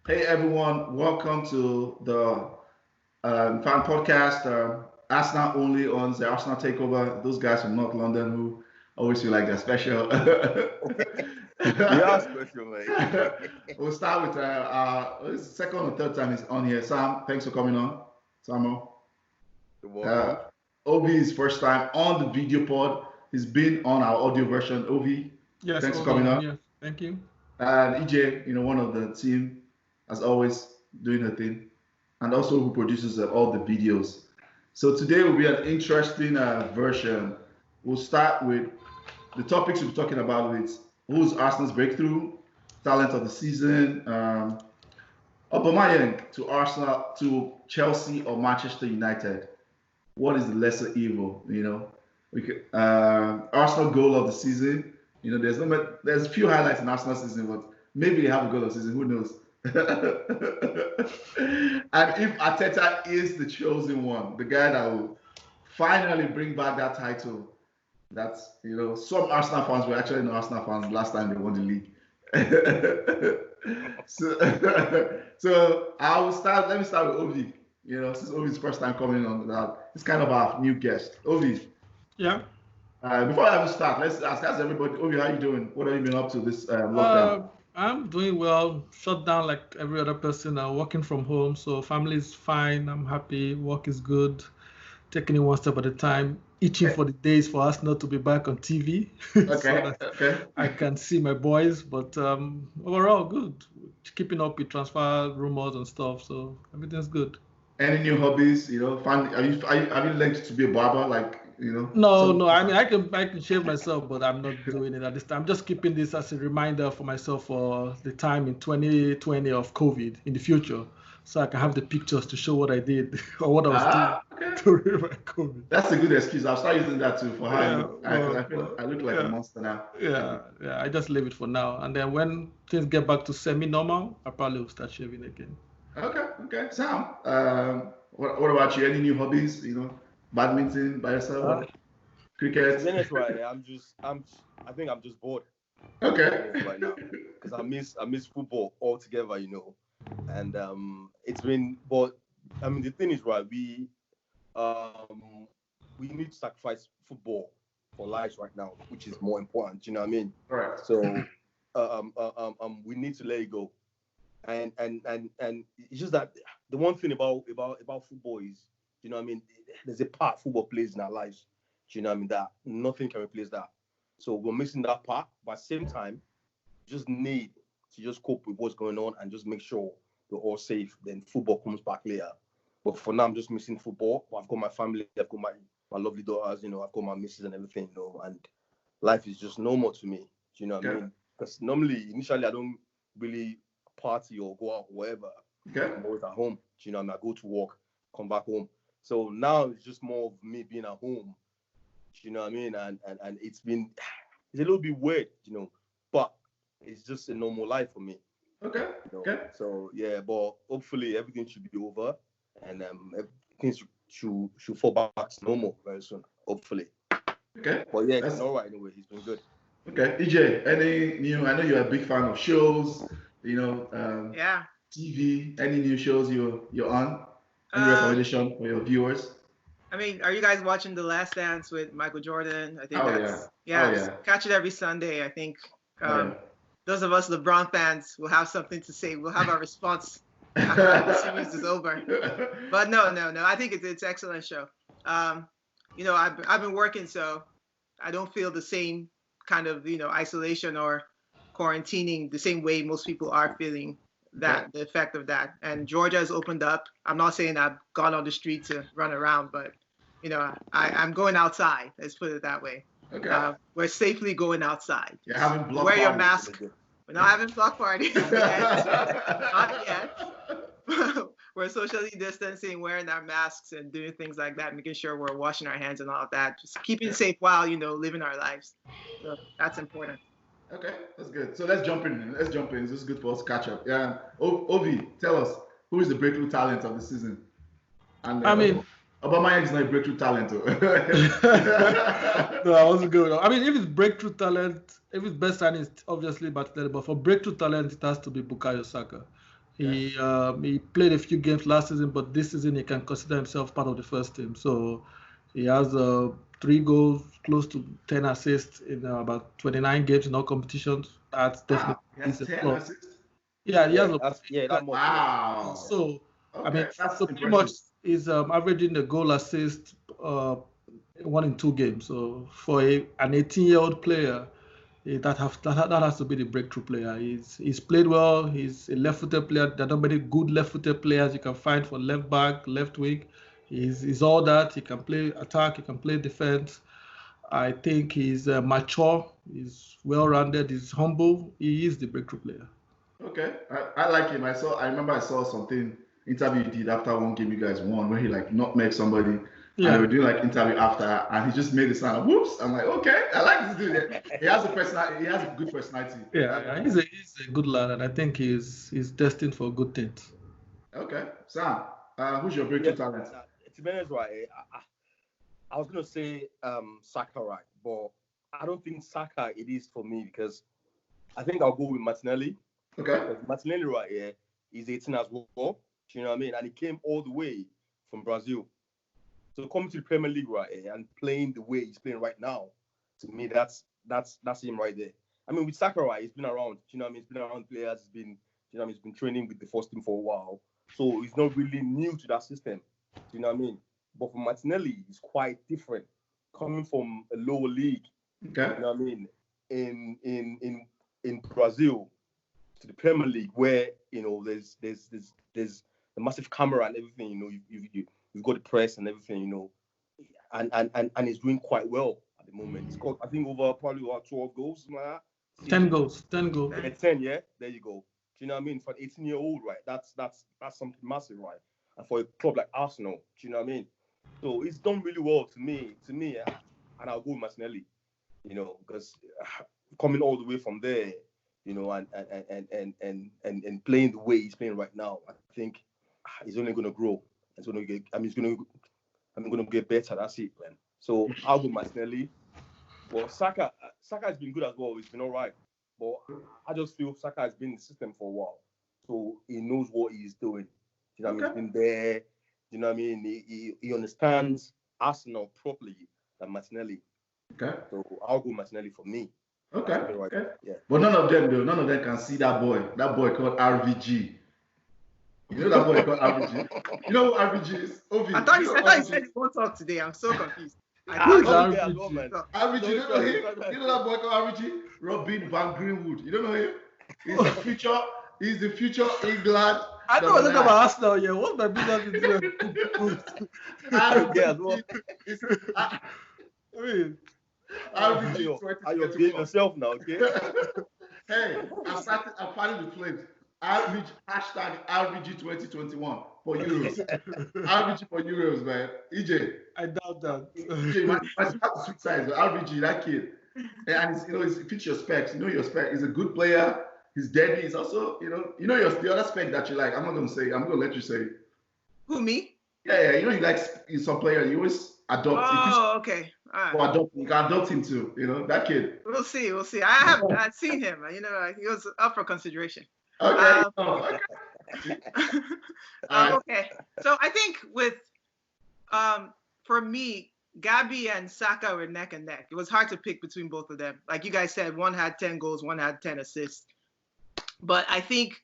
Hey everyone, welcome to the fan podcast. Arsenal only on the Arsenal Takeover. Those guys from North London who always feel like they're special. We are special, mate. We'll start with this is the second or third time he's on here. Sam, thanks for coming on. Samuel. You're Uh, welcome. Ovi is first time on the video pod. He's been on our audio version. Ovi, Yes, thanks for Ovi, coming I'm on. here. Thank you. And EJ, one of the team, as always, doing her thing, and also who produces all the videos. So today will be an interesting version. We'll start with the topics we'll be talking about with who's Arsenal's breakthrough, talent of the season, Aubamayeng to Arsenal, to Chelsea or Manchester United. What is the lesser evil? Arsenal goal of the season. There's a few highlights in Arsenal season, but maybe they have a goal of the season. Who knows? And if Arteta is the chosen one, the guy that will finally bring back that title, that's some Arsenal fans were actually not Arsenal fans last time they won the league. so I will start. Let me start with Ovi. Since Ovi's first time coming on that, it's kind of our new guest. Ovi, Yeah. before I even start, let's ask everybody. Ovi, how you doing? What have you been up to this lockdown? Uh, I'm doing well. Shut down like every other person. I'm working from home, so family is fine. I'm happy. Work is good. Taking it one step at a time. Itching for the days for us not to be back on TV, so Okay, that okay. I can see my boys. But overall, good. Keeping up with transfer rumors and stuff, so everything's good. Any new hobbies? Have you learned to be a barber? Like No, some. no. I mean, I can shave myself, but I'm not doing it at this time. I'm just keeping this as a reminder for myself for the time in 2020 of COVID in the future, so I can have the pictures to show what I did or what I was doing Okay. during my COVID. That's a good excuse. I'll start using that too for how I Yeah, look. Because I well, feel well, I look like a yeah, monster now. yeah. I just leave it for now, and then when things get back to semi-normal, I probably will start shaving again. Okay. Sam, what about you? Any new hobbies? Badminton by yourself Uh, or to be cricket? honest, right, I think I'm just bored. To be Okay. honest, right now, because I miss football altogether, and but I mean, the thing is, right, um, we need to sacrifice football for lives right now, which is more important. You know what I mean? All right. So, we need to let it go. And it's just that the one thing about football is, what I mean, there's a part football plays in our lives. Do you know what I mean? That nothing can replace that. So we're missing that part, but at the same time, just need to just cope with what's going on and just make sure we're all safe. Then football comes back later. But for now, I'm just missing football. I've got my family, I've got my lovely daughters, I've got my missus and everything, and life is just normal to me. Do you know what I Okay. mean? Because normally, initially, I don't really party or go out or whatever. Okay. I'm always at home. Do you know what I mean? I go to work, come back home. So now it's just more of me being at home. Do you know what I mean? And it's a little bit weird, but it's just a normal life for me. Okay. Okay. So yeah, but hopefully everything should be over and everything should fall back to normal very soon. Hopefully. Okay. But yeah, it's That's been all right anyway. It's been good. okay. EJ, any new? I know you're a big fan of shows. Yeah. TV. Any new shows you're on? Any Uh, recommendation for your viewers? I mean, are you guys watching The Last Dance with Michael Jordan? I think Oh that's yeah. Oh yeah. yeah. Catch it every Sunday. I think Oh yeah. those of us LeBron fans will have something to say. We'll have our response after the series is over. But no. I think it's an excellent show. I've been working, so I don't feel the same kind of isolation or quarantining the same way most people are feeling Okay. the effect of that. And Georgia has opened up. I'm not saying I've gone on the street to run around, but I'm going outside. Let's put it that way. Okay. We're safely going outside. You're having block Wear your parties. mask. We're not having block parties yet. Not yet. We're socially distancing, wearing our masks, and doing things like that, making sure we're washing our hands and all of that. Just keeping safe while living our lives. So that's important. Okay, that's good. So let's jump in. This is good for us to catch up. Yeah. Ovi, tell us who is the breakthrough talent of the season? And I mean, Aubamayeng is not a breakthrough talent. Oh. no, I wasn't good. I mean, if it's breakthrough talent, if it's best signing, it's obviously Martinelli. But for breakthrough talent, it has to be Bukayo Saka. He played a few games last season, but this season he can consider himself part of the first team. So he has 3 goals, close to 10 assists in about 29 games in all competitions. That's definitely He has 10 plus. assists. Yeah, he has that much. Wow. So Okay, I mean, that's so pretty impressive. much is averaging the goal assist 1 in 2 games. So for an 18-year-old player, that has to be the breakthrough player. He's played well. He's a left-footed player. There are not many good left-footed players you can find for left back, left wing. He's all that. He can play attack. He can play defense. I think he's mature. He's well-rounded. He's humble. He is the breakthrough player. Okay, I like him. I remember I saw something interview he did after one game you guys won where he like nutmegged somebody. Yeah. And they were doing like interview after, and he just made the sound. Whoops! I'm like, okay, I like this dude. He has a personality. He has a good personality. Yeah, he's a good lad, and I think he's destined for good things. Okay, Sam, who's your breakthrough talent? To be honest, right, I was gonna say Saka, right, but I don't think Saka it is for me because I think I'll go with Martinelli. Okay. Martinelli, right here, he's 18 as well. You know what I mean? And he came all the way from Brazil. So coming to the Premier League right here and playing the way he's playing right now, to me, that's him right there. I mean, with Saka, right, he's been around. You know what I mean? He's been around players. He's been, you know what I mean? He's been training with the first team for a while. So he's not really new to that system. You know what I mean? But for Martinelli, it's quite different. Coming from a lower league, Okay. you know what I mean? In Brazil to the Premier League, where you know there's the massive camera and everything. You know, you've got the press and everything. You know, and he's doing quite well at the moment. He's got I think probably 12 goals, something like that. 10 goals. 10 goals. 10, yeah. There you go. Do you know what I mean? For an 18-year-old, right? That's something massive, right? And for a club like Arsenal, do you know what I mean? So it's done really well to me, yeah. And I'll go with Martinelli, you know, because coming all the way from there, you know, and playing the way he's playing right now, I think he's only going to grow. He's going to get. I mean, he's going to get better. That's it, man. So I'll go with Martinelli. Well, Saka has been good as well. He's been all right, but I just feel Saka has been in the system for a while, so he knows what he's doing. You know what I mean? He's been there. You know what I mean? He understands Arsenal properly than Martinelli. Okay. So I'll go Martinelli for me. Okay. Right. Okay. Yeah. But none of them can see that boy. That boy called RVG. You know that boy called RVG? You know who RVG is? Ovi. I thought you said you won't talk today. I'm so confused. Who is RVG, RVG? you don't know him? You know that boy called RVG? Robin Van Greenwood. You don't know him? He's the future England. I know nothing about Arsenal. Yeah, what's my business with you? RVG. Are you being yourself now, okay? Hey, I'm fighting the flames. Hashtag RVG 2021 for Euros. RVG for Euros, man. EeJay. I doubt that. EeJay, my sweet size, RVG, that kid. And he's fits your specs. You know your spec. He's a good player. He's deadly. He's also, the other spec that you like. I'm not gonna say. I'm gonna let you say. Who, me? Yeah. You know he likes some player. You always adopt. Oh, okay. All right. You can adopt him too. That kid. We'll see. I've seen him. He was up for consideration. Okay. Okay. So I think for me, Gabi and Saka were neck and neck. It was hard to pick between both of them. Like you guys said, one had 10 goals, one had 10 assists. But I think,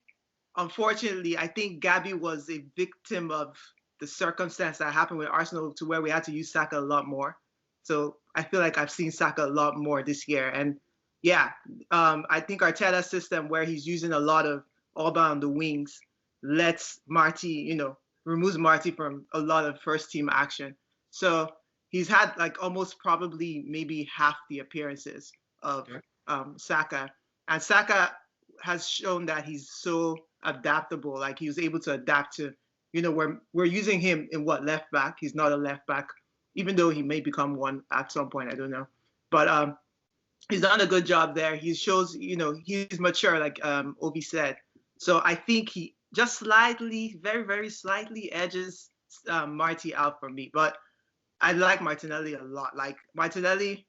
unfortunately, Gabi was a victim of the circumstance that happened with Arsenal to where we had to use Saka a lot more. So I feel like I've seen Saka a lot more this year. And yeah, I think Arteta's system where he's using a lot of Auba on the wings lets Marty, removes Marty from a lot of first team action. So he's had like almost probably maybe half the appearances of Saka. And Saka has shown that he's so adaptable. Like he was able to adapt to, we're using him in left back. He's not a left back, even though he may become one at some point. I don't know. But he's done a good job there. He shows, he's mature, like Ovi said. So I think he just slightly, very, very slightly edges Marty out for me. But I like Martinelli a lot. Like Martinelli,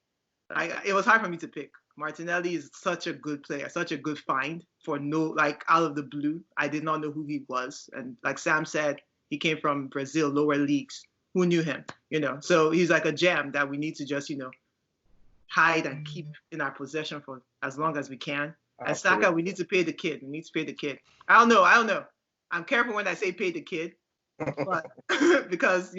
it was hard for me to pick. Martinelli is such a good player, such a good find for out of the blue. I did not know who he was. And like Sam said, he came from Brazil, lower leagues. Who knew him? So he's like a gem that we need to just, hide and keep in our possession for as long as we can. And Saka, we need to pay the kid. I don't know. I'm careful when I say pay the kid, but because,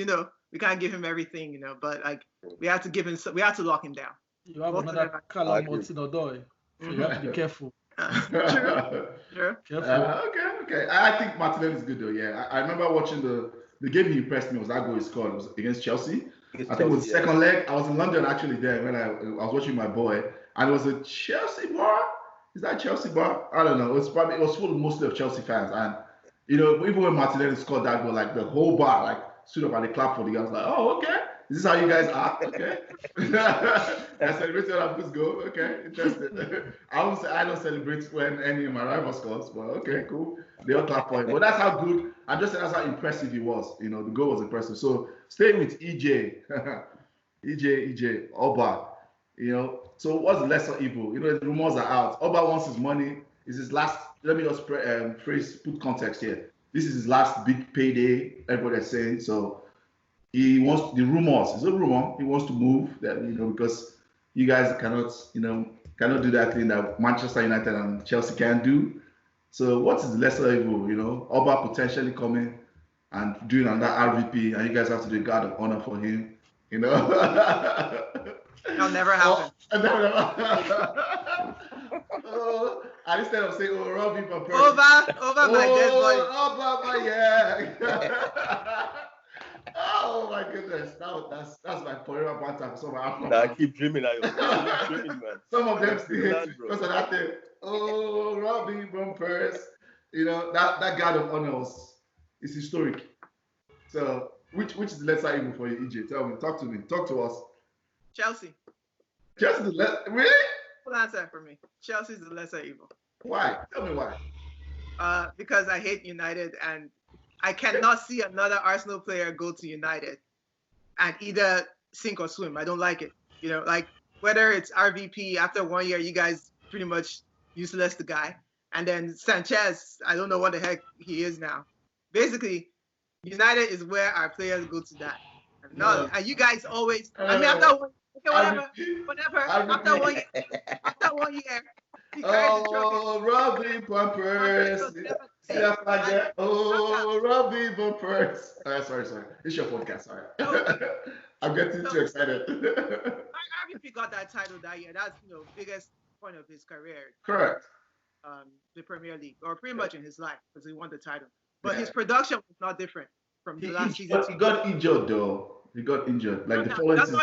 we can't give him everything, but like we have to lock him down. You have another Callum Hudson-Odoi, so you have to be careful. Sure. Careful. Okay. I think Martinelli is good though. Yeah, I remember watching the game he impressed me was that goal he scored. It was against Chelsea. I think it was the second leg. I was in London actually there when I was watching my boy, and it was a Chelsea bar. Is that Chelsea bar? I don't know. It was full mostly of Chelsea fans, and even when Martinelli scored that goal, like the whole bar like stood up and they clapped for the guy. I was like, oh, okay. Is this how you guys are? Okay. I celebrated when Abdus goal. Okay, interesting. I don't celebrate when any of my rivals scores, but okay, cool. They all clap for him. But that's how good, I'm just saying that's how impressive he was. The goal was impressive. So staying with EeJay, EeJay, Oba, so what's the lesser evil? The rumors are out. Oba wants his money. Is his last, let me just put context here. This is his last big payday, everybody's saying. So he wants, the rumors, it's a rumor, he wants to move that, because you guys cannot do that thing that Manchester United and Chelsea can do. So what is the lesser evil? Oba potentially coming and doing another RVP, and you guys have to do a guard of honor for him. That'll never happen. And instead of saying, Robbie per person. Over my dead body. Aubamayeng. Oh my goodness, that's my forever banter. I keep dreaming, man. Some of them still hate it because of that thing. Oh, Robbie bumpers. That guard of honor is historic. So, which is the lesser evil for you, EeJay? Tell me, talk to us. Chelsea. Chelsea the lesser, really? Full answer for me. Chelsea's the lesser evil. Why? Tell me why. Because I hate United and I cannot see another Arsenal player go to United and either sink or swim. I don't like it. Like whether it's RVP, after 1 year, you guys pretty much useless the guy. And then Sanchez, I don't know what the heck he is now. Basically, United is where our players go to die. And you guys always, after whatever, after 1 year, he carries the trophy. Oh, Robbie bumpers. Oh, Robbie bumpers. Sorry. It's your podcast. Sorry. I'm getting too excited. RVP got that title that year. That's biggest point of his career. Correct. The Premier League, or pretty much in his life, because he won the title. But his production was not different from the last season. He got injured though. He got injured. Like the following season.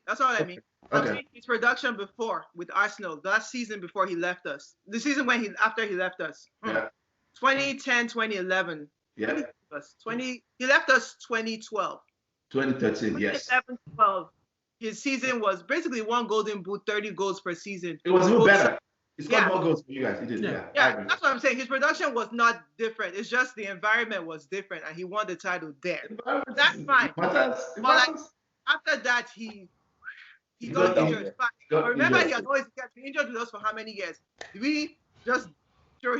That's what I mean. Okay. His production before with Arsenal, last season before he left us. The season after he left us. 2010, 2011. Yeah. He left us 2012. 2013, yes. 2012. His season was basically one golden boot, 30 goals per season. It was even better. He scored more goals for you guys. He did. Yeah, that's what I'm saying. His production was not different. It's just the environment was different, and he won the title there. That's fine. But after that, he got injured. But remember, he has always been injured with us for how many years? Did we just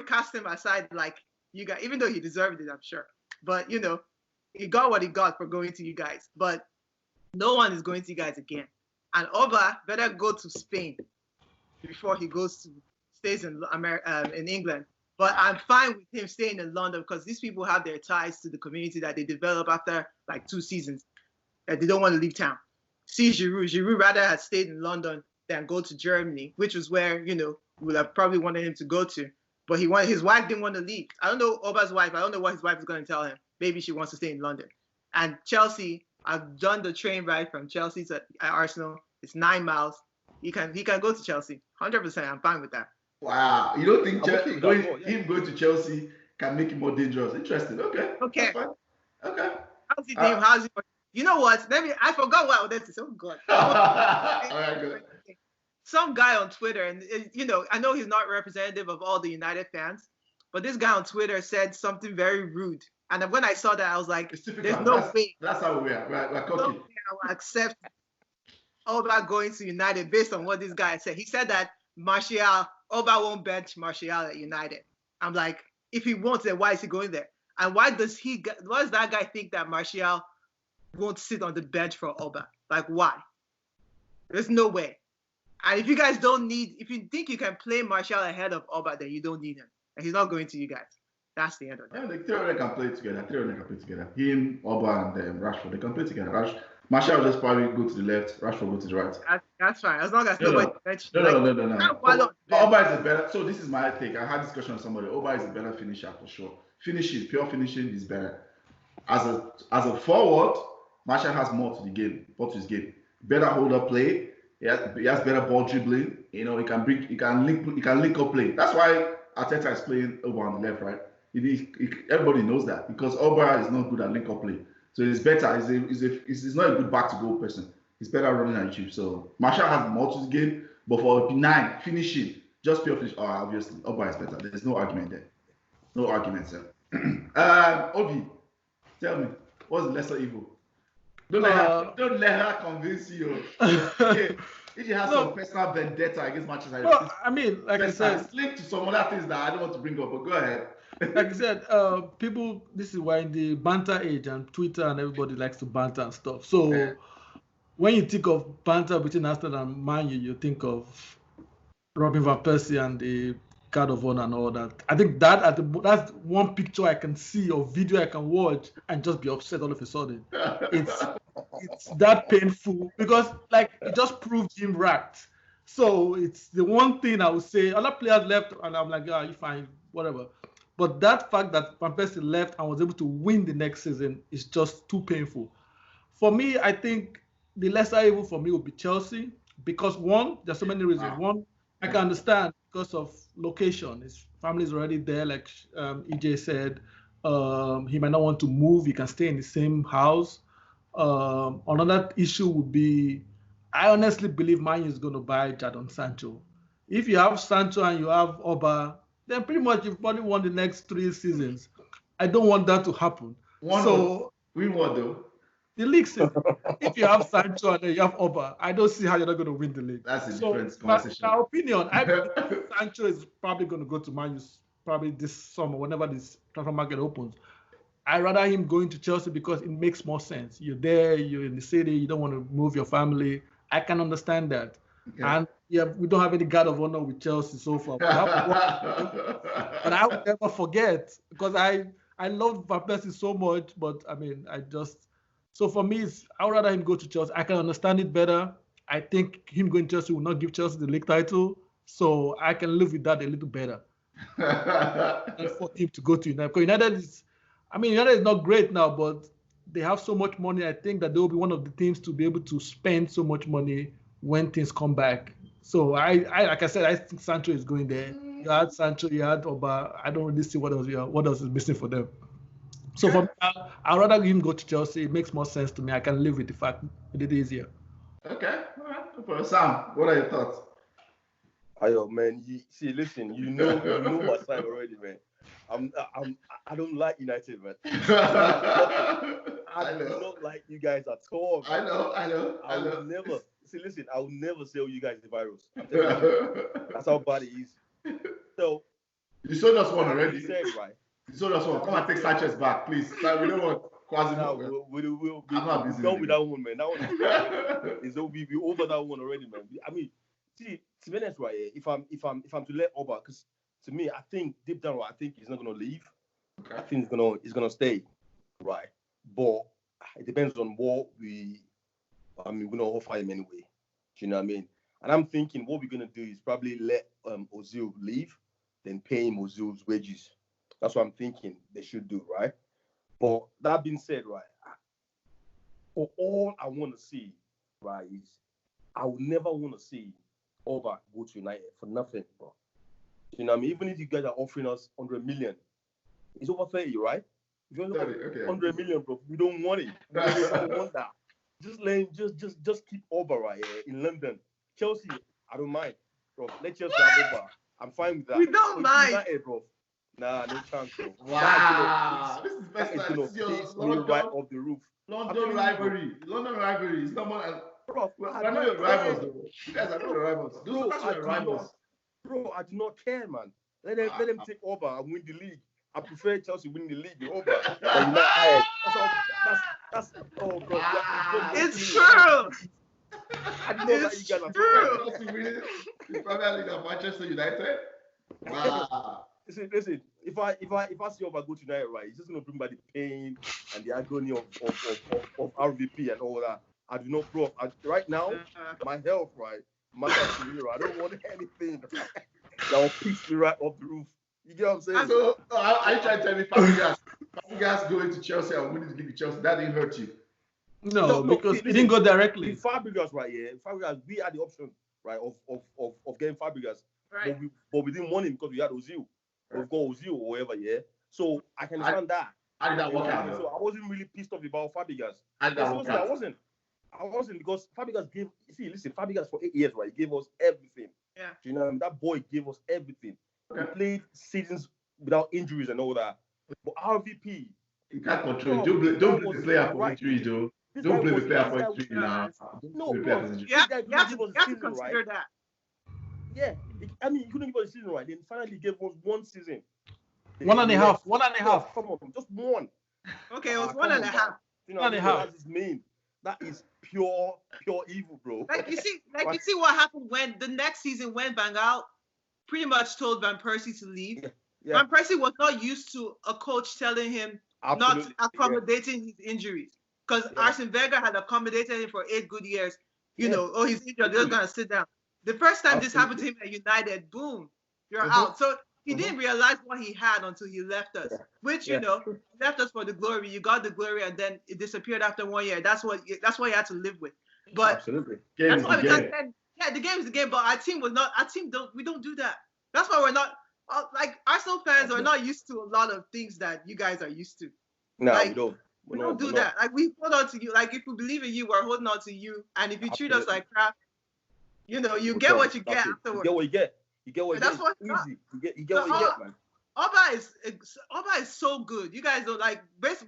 cast him aside like you guys, even though he deserved it, I'm sure. But he got what he got for going to you guys. But no one is going to you guys again. And Oba better go to Spain before he stays in England. But I'm fine with him staying in London because these people have their ties to the community that they develop after like 2 seasons. They don't want to leave town. See Giroud rather had stayed in London than go to Germany, which was where, we would have probably wanted him to go to. But his wife didn't want to leave. I don't know Oba's wife. I don't know what his wife is going to tell him. Maybe she wants to stay in London. And Chelsea, I've done the train ride from Chelsea to Arsenal. It's 9 miles. He can go to Chelsea. 100%. I'm fine with that. Wow. You don't think him going to Chelsea can make him more dangerous? Interesting. Okay. Okay. Okay. How's he doing? How's he? You know what? I forgot what I wanted to say. Oh God. All right, good. Some guy on Twitter, and I know he's not representative of all the United fans, but this guy on Twitter said something very rude. And when I saw that, I was like, "There's no way." That's how we are. We're cooking. No way I will accept all about going to United based on what this guy said. He said that Martial, Oba won't bench Martial at United. I'm like, if he wants it, why is he going there? And why does that guy think that Martial won't sit on the bench for Oba? Like, why? There's no way. And if you guys if you think you can play Martial ahead of Oba, then you don't need him. And he's not going to you guys. That's the end of that. Yeah, the three of them can play together. Him, Oba, and Rashford, they can play together. Martial will just probably go to the left, Rashford go to the right. That's fine. As long as nobody bench. No. Oba is a better. So this is my take. I had a discussion with somebody. Oba is a better finisher for sure. Pure finishing is better. As a forward, Martial has more to his game. Better hold-up play. He has better ball dribbling. He can link up play. That's why Arteta is playing Oba on the left, right? Everybody knows that because Oba is not good at link-up play. So it's better. He's not a good back-to-goal person. He's better running at you. So Martial has more to his game, but for benign finishing, just pure finish, obviously Oba is better. There's no argument there. No argument, sir. Obi, tell me, what's the lesser evil? Don't let her convince you. Okay. If you have some personal vendetta against Manchester United, no, I mean, like I said, it's linked to some other things that I don't want to bring up, but go ahead. Like I said, people, this is why in the banter age and Twitter and everybody likes to banter and stuff. So when you think of banter between Arsenal and Man U, you think of Robin van Persie and the Card of Honor and all that. I think that's one picture I can see or video I can watch and just be upset all of a sudden. It's that painful because like it just proved him right. So it's the one thing I would say. Other players left and I'm like, you fine, whatever. But that fact that Van Persie left and was able to win the next season is just too painful. For me, I think the lesser evil for me would be Chelsea because one, there's so many reasons. One, I can understand because of location. His family is already there, like EeJay said. He might not want to move. He can stay in the same house. Another issue would be, I honestly believe Man U is going to buy Jadon Sancho. If you have Sancho and you have Oba, then pretty much you've probably won the next 3 seasons. I don't want that to happen. Win what though? The league season. If you have Sancho and then you have Oba, I don't see how you're not going to win the league. That's a different conversation. My opinion, I believe Sancho is probably going to go to Man U probably this summer, whenever this transfer market opens. I'd rather him going to Chelsea because it makes more sense. You're there, you're in the city, you don't want to move your family. I can understand that. Okay. And we don't have any guard of honor with Chelsea so far. But I would never forget because I love Van Persie so much. But I mean, so for me, I would rather him go to Chelsea. I can understand it better. I think him going to Chelsea will not give Chelsea the league title. So I can live with that a little better. And for him to go to United. Because United is not great now, but they have so much money. I think that they will be one of the teams to be able to spend so much money when things come back. So like I said, I think Sancho is going there. You had Sancho, you had Oba. I don't really see what else is missing for them. So for me, I'd rather him go to Chelsea. It makes more sense to me. I can live with the fact it is easier. Okay, all right. Sam, what are your thoughts? Ayo, man, listen, you know my side already, man. I don't like United, man. I do not like you guys at all. Man. I know. I will never sell you guys the virus. I'm telling you, that's how bad it is. So you sold us one already. Said, right? You sold us one. Come and take Sanchez back, please. We don't want Quasimodo. We'll be done with that one, man. That one is over that one already, man. I mean, see, to be honest, right? If I'm to let Oba, because to me, I think deep down, I think he's not gonna leave. Okay. I think he's gonna stay, right? But it depends on what we're gonna offer him anyway. Do you know what I mean? And I'm thinking what we're gonna do is probably let Ozil leave, then pay him Ozil's wages. That's what I'm thinking they should do, right? But that being said, right, for all I want to see, right, is I would never want to see Oba go to United for nothing, bro. You know what I mean? Even if you guys are offering us 100 million, it's over 30, right? If you're over 100 million, bro, we don't want it. We don't want that. Just keep Oba right here in London. Chelsea, I don't mind, bro. Let Chelsea have Oba. I'm fine with that. We don't mind. United, bro. Nah, no chance, bro. Wow. This is best time. This is your right off the roof. London rivalry. Is someone else. Bro, I know your rivals, though. You guys are not your rivals. Those are your rivals. Bro, I do not care, man. Let them take over and win the league. I prefer Chelsea win the league over than United. That's oh god. It's true. I didn't know that you guys are true. Chelsea winning the Premier League of Manchester United. Wow. Listen. If I see Oba go to United, right, he's just gonna bring back the pain and the agony of RVP and all that. I do not, bro. Right now, my health, right, matters to me. I don't want anything that will piss me right off the roof. You get what I'm saying? So I try to tell me Fabregas going to Chelsea and winning the league with Chelsea, that didn't hurt you. No, because it didn't go directly. Fabregas, right? Yeah, Fabregas. We had the option, right, of getting Fabregas, right? But we didn't want him because we had Ozil. We've got Ozil or whatever, yeah. So I can understand that. How did that work out? So I wasn't really pissed off about Fabregas. How did that work out? I wasn't because Fabregas gave. Listen, Fabregas for 8 years, right? He gave us everything. Yeah. Do you know what I mean? That boy gave us everything. Okay. He played seasons without injuries and all that. But RVP, you can't control. Don't blame the player for injury, though. Don't blame the player for injury now. No, bro. You have to consider that. Yeah, I mean, you couldn't give us a season, right? Then finally gave us one season. One and a half. Come on, just one. Okay, it was 1.5. You know, that's his main. That is pure evil, bro. Like you see what happened when the next season when Van Gaal pretty much told Van Persie to leave. Yeah. Van Persie was not used to a coach telling him not accommodating his injuries. Because Arsene Wenger had accommodated him for 8 good years. You know, he's injured, they're gonna sit down. The first time this happened to him at United, boom, you're out. So he didn't realize what he had until he left us. Which he left us for the glory. You got the glory, and then it disappeared after 1 year. That's what you had to live with. But absolutely, that's why the game is the game. But our team we don't do that. That's why we're not like Arsenal fans are not used to a lot of things that you guys are used to. No, like, we don't. We don't do that. Like we hold on to you. Like if we believe in you, we're holding on to you. And if you treat us like crap, you get what you get afterwards. You get what you get. You get what you get. That's easy. You get what you get, man. Oba is so good. You guys don't like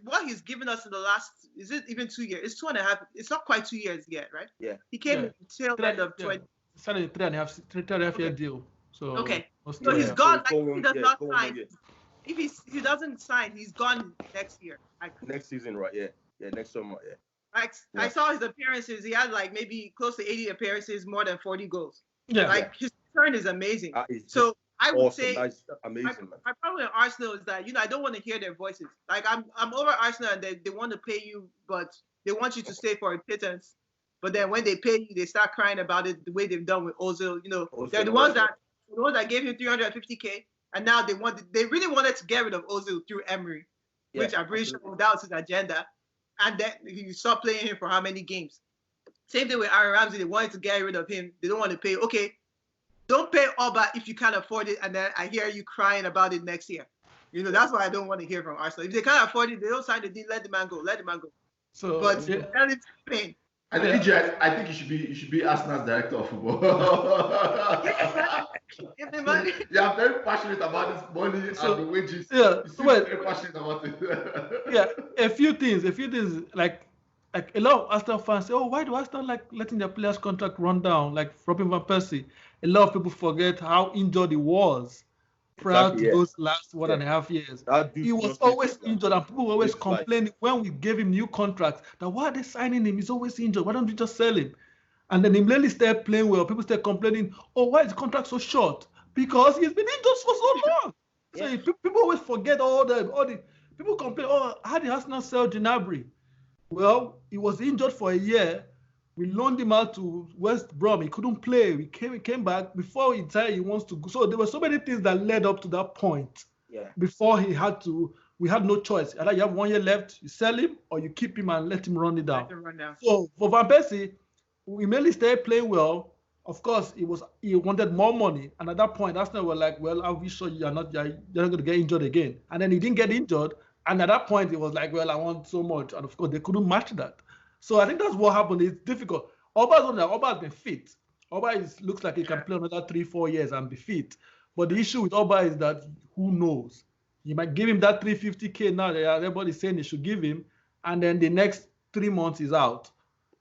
what he's given us in the last. Is it even 2 years? It's 2.5. It's not quite 2 years yet, right? Yeah. He came in the tail end of 20. Signed a 3.5 year deal. So okay. So he's gone. Like, he does not sign. If he doesn't sign, he's gone next year. Next season, right? Yeah. Next summer, yeah. I saw his appearances. He had like maybe close to 80 appearances, more than 40 goals. Yeah. His return is amazing. So I would say that's amazing. My problem with Arsenal is that I don't want to hear their voices. Like I'm over Arsenal and they want to pay you, but they want you to stay for a pittance. But then when they pay you, they start crying about it the way they've done with Ozil. They're the ones that gave him 350K, and now they really wanted to get rid of Ozil through Emery, which I'm pretty sure that was his agenda. And then you stop playing him for how many games? Same thing with Aaron Ramsey. They wanted to get rid of him. They don't want to pay. Okay, don't pay Oba if you can't afford it. And then I hear you crying about it next year. That's what I don't want to hear from Arsenal. If they can't afford it, they don't sign the deal. Let the man go. So, but tell him to pay. I think you should be Arsenal's director of football. Give the money. Yeah, I'm very passionate about this money and the wages. Yeah, very passionate about it. Yeah, a few things. Like a lot of Arsenal fans say, "Oh, why do Arsenal like letting their players' contract run down?" Like Robin van Persie. A lot of people forget how injured he was prior to those last 1.5 years. He was always injured, and people were always complaining when we gave him new contracts that why are they signing him? He's always injured. Why don't we just sell him? And then immediately started playing well. People started complaining, "Oh, why is the contract so short?" Because he's been injured for so long. So people always forget all the people complain. Oh, how did Arsenal sell Gnabry? Well, he was injured for a year. We loaned him out to West Brom. He couldn't play. He came back before he decided he wants to go. So there were so many things that led up to that point. Yeah. Before we had no choice. Either you have 1 year left, you sell him, or you keep him and let him run it down. So for Van Persie, we mainly started playing well. Of course, he wanted more money, and at that point, Arsenal were like, "Well, are we sure you're not going to get injured again?" And then he didn't get injured, and at that point, it was like, "Well, I want so much," and of course, they couldn't match that. So I think that's what happened. It's difficult. Oba has been fit. Oba looks like he can play another 3-4 years and be fit. But the issue with Oba is that who knows? You might give him that 350K now that everybody's saying they should give him, and then the next 3 months he's out,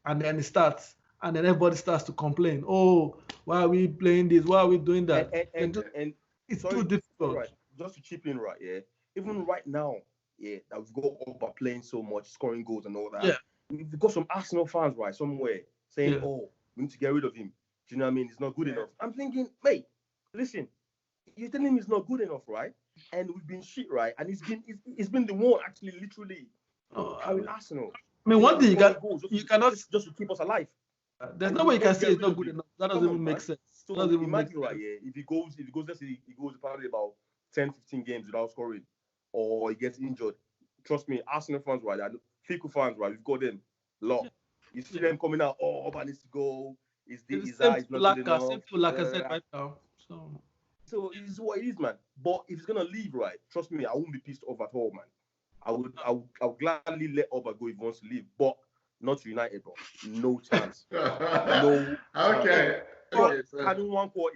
and then he starts, and then everybody starts to complain. Oh, why are we playing this? Why are we doing that? And it's sorry, too difficult. right, just to chip in, right? Yeah, even right now, yeah, that we've got Oba playing so much, scoring goals and all that. Yeah. We've got some Arsenal fans, right, somewhere saying, Yeah. "Oh, we need to get rid of him." Do you know what I mean? It's not good enough. I'm thinking, mate, listen, you're telling him it's not good enough, right? And we've been shit, right? And it's been the one actually, literally, carrying Arsenal. I mean, one thing you cannot just to keep us alive. There's no way you can say it's not good enough. That doesn't even make sense. So imagine, right? Yeah, if he goes, let's say he goes probably about 10, 15 games without scoring, or he gets injured. Trust me, Arsenal fans, right? Fickle fans, right? We've got them lot. You see them coming out. Oh, Oba needs to go. Is this? Is that? It's not good enough. Same thing like I said right now. So it's what it is, man. But if he's gonna leave, right? Trust me, I won't be pissed off at all, man. I would gladly let Oba go if he wants to leave, but not to United, bro. No chance. No. Okay. Kanu one quote,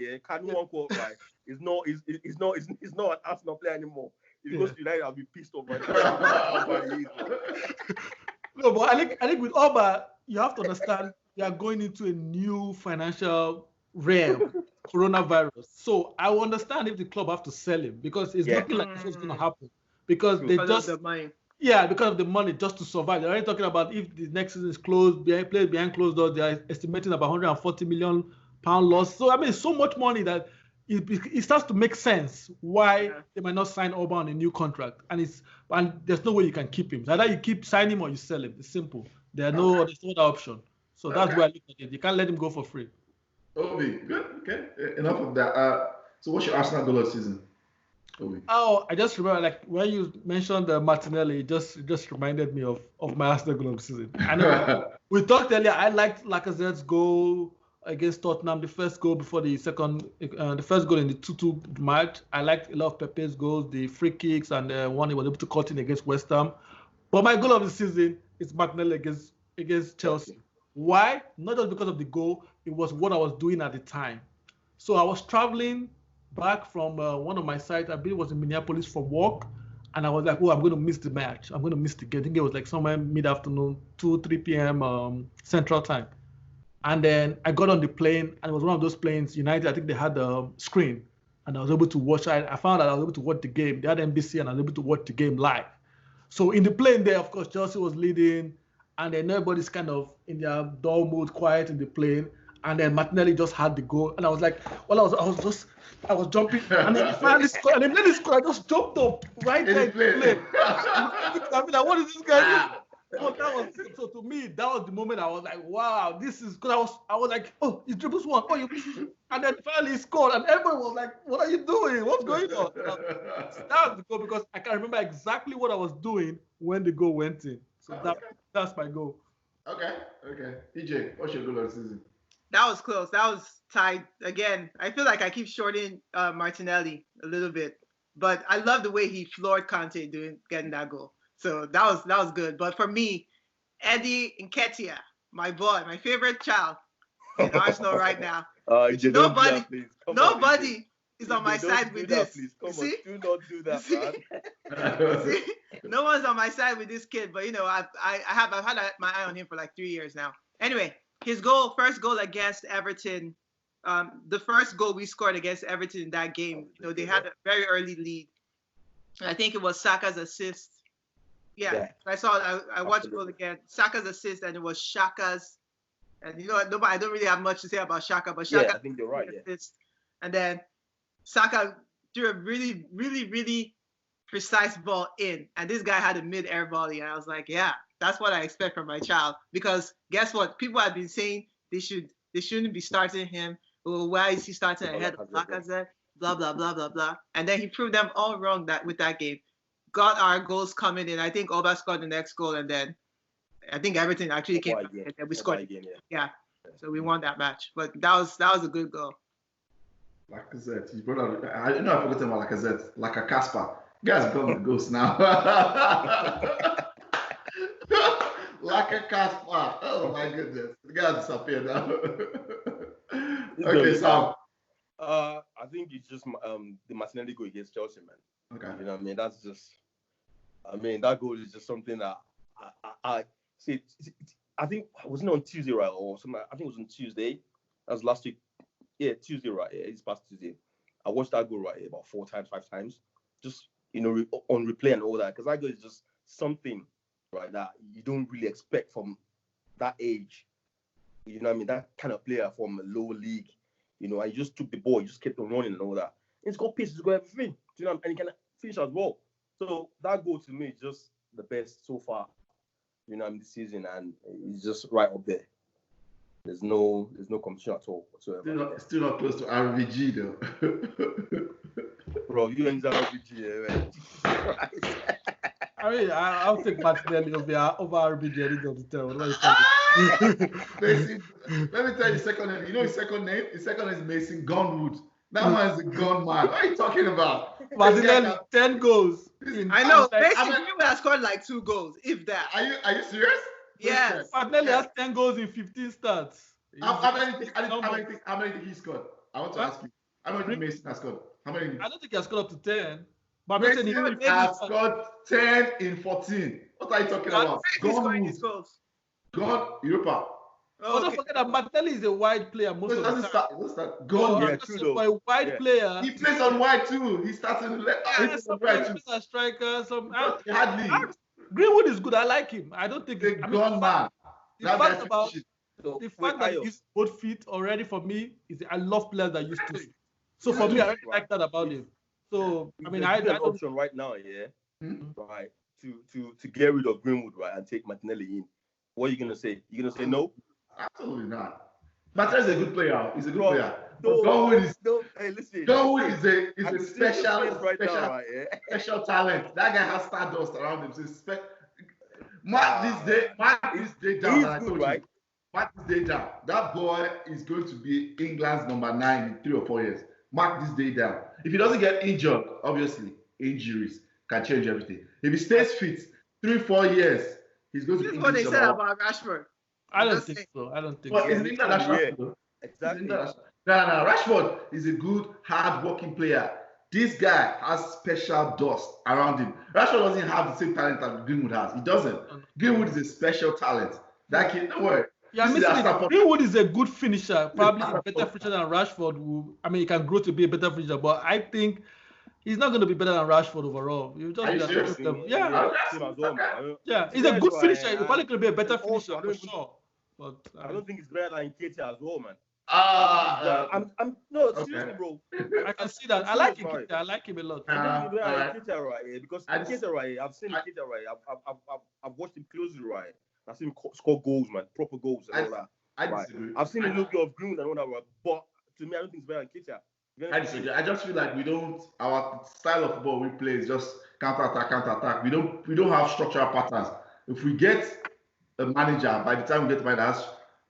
right? It's not an Arsenal player anymore. If he goes to United, I'll be pissed off. Right? No, but I think with Oba, you have to understand you are going into a new financial realm, coronavirus. So I will understand if the club have to sell him because it's looking like it's going to happen because they just the money. Yeah, because of the money just to survive. They're already talking about if the next season is closed, played behind closed doors, they are estimating about £140 million loss. So I mean, so much money that it starts to make sense why they might not sign Oba on a new contract, and there's no way you can keep him. It's either you keep signing him or you sell him. It's simple. There's no other option. So that's why I look at it. You can't let him go for free. Obi, good. Okay, enough of that. So what's your Arsenal goal of season? Obi. Oh, I just remember like when you mentioned Martinelli, it just reminded me of my Arsenal goal of season. I know we talked earlier. I liked Lacazette's goal against Tottenham, the first goal before the first goal in the 2-2 match. I liked a lot of Pepe's goals, the free kicks, and one he was able to cut in against West Ham. But my goal of the season is Martinelli against Chelsea. Why? Not just because of the goal, it was what I was doing at the time. So I was traveling back from one of my sites, I believe it was in Minneapolis for work, and I was like, oh, I'm going to miss the match. I'm going to miss the game. I think it was like somewhere mid-afternoon, 2-3 p.m. Central Time. And then I got on the plane, and it was one of those planes, United, I think they had a screen, and I was able to watch. I found that I was able to watch the game. They had NBC, and I was able to watch the game live. So in the plane there, of course, Chelsea was leading, and then everybody's kind of in their dull mode, quiet in the plane. And then Martinelli just had the goal, and I was like, well, I was jumping, and then he finally scored, and then he scored. I just jumped up right there in the plane. I mean, like, what is this guy doing? So to me, that was the moment I was like, wow, this is because I was like, oh, he dribbles one, oh, and then finally he scored, and everyone was like, what are you doing? What's going on? That was the goal because I can remember exactly what I was doing when the goal went in. So that's my goal. Okay. EeJay, what's your goal of the season? That was close. That was tied again. I feel like I keep shorting Martinelli a little bit, but I love the way he floored Conte getting that goal. So that was good. But for me, Eddie Nketiah, my boy, my favorite child in Arsenal right now. Nobody is on my side with this. See? Do not do that, man. See? No one's on my side with this kid. But you know, I've had my eye on him for like 3 years now. Anyway, his first goal against Everton, the first goal we scored against Everton in that game, you know, they had a very early lead. I think it was Saka's assist. Yeah. I watched the goal again. Saka's assist, and it was Xhaka's. And you know, I don't really have much to say about Xhaka, but Xhaka, I think you're right. Yeah. And then Saka threw a really, really, really precise ball in, and this guy had a mid-air volley, and I was like, yeah, that's what I expect from my child. Because guess what? People have been saying they shouldn't be starting him. Well, why is he starting ahead of Lacazette? Blah blah blah blah blah. And then he proved them all wrong with that game. Got our goals coming in. I think Oba scored the next goal, and then I think everything actually came back, and then we scored again. Yeah. So we won that match. But that was a good goal. Lacazette, his brother. I forgot about Lacazette. Like a Casper. Guys become the ghost now. Like a Casper. Oh my goodness. The guy disappeared now. Okay, Sam. I think it's just the Martinelli goal against Chelsea, man. Okay. You know what I mean? That's just, that goal is just something that I see. I think wasn't it on Tuesday, right, or something? I think it was on Tuesday. That was last week. Yeah, Tuesday, right? Yeah, it's past Tuesday. I watched that goal right about 4 times, 5 times, just on replay and all that, because that goal is just something, right, that you don't really expect from that age. You know what I mean? That kind of player from a lower league, and you just took the ball, you just kept on running and all that. It's got pace, it's got everything. Do you know what I mean? And he can finish as well. So that goal to me is just the best so far, this season, and he's just right up there. There's no competition at all whatsoever. Still not close to RVG though. Bro, you ain't RVG, man. I mean, I'll take Martinelli over RVG any of the time. Mason, let me tell you his second name. You know his second name? His second name is Mason Gunwood. That man's a gun man. What are you talking about? Martinelli, 10 goals. I know. Mason Greenwood has scored like 2 goals, if that. Are you serious? Yes. Martinelli has 10 goals in 15 starts. How many think he scored? I want to ask you. How many think Mason has scored? How many? I don't think he has scored up to 10. But Mason has scored 10 in 14. What are you talking about? God, Europa. Oh, don't forget that Martinelli is a wide player most of the time. For a wide player. He plays on wide too. He starts in the left. He's a striker. Hardly. Greenwood is good. I like him. I don't think he's a gun man. The fact that he's both feet already for me is I love players that used to. So for me, I really like that about him. So I mean, I don't option right now, right, to get rid of Greenwood, right, and take Martinelli in. What are you gonna say? You gonna say no? Absolutely not. Martinelli is a good player. He's a good player. Gunwood is a special talent. That guy has stardust around him. Mark this day down. He's good, right? Mark this day down. That boy is going to be England's number 9 in 3 or 4 years. Mark this day down. If he doesn't get injured, obviously injuries can change everything. If he stays fit 3-4 years, he's going to be. This is what they said about Rashford. I don't think so. Well, isn't international? Exactly. No. Rashford is a good, hard-working player. This guy has special dust around him. Rashford doesn't have the same talent that Greenwood has. He doesn't. Greenwood is a special talent. That kid, don't worry. Yeah, Greenwood is a good finisher, probably a better finisher than Rashford. He can grow to be a better finisher, but I think he's not going to be better than Rashford overall. Yeah, he's a good finisher. He's probably going to be a better finisher for sure. But I don't think he's better than EeJay as well, man. Seriously, bro. I can see that. I like him. I like him a lot. I think he's better than EeJay, right? Because EeJay, right? I've seen EeJay, right? I've watched him closely, right? I've seen him score goals, man, proper goals and all that. I disagree. I've seen a little bit of Greenwood and all that, right? But to me, I don't think it's better than EeJay. I disagree. I just feel like our style of football we play is just counter-attack. We don't have structural patterns. If we get a manager, by the time we get somebody that has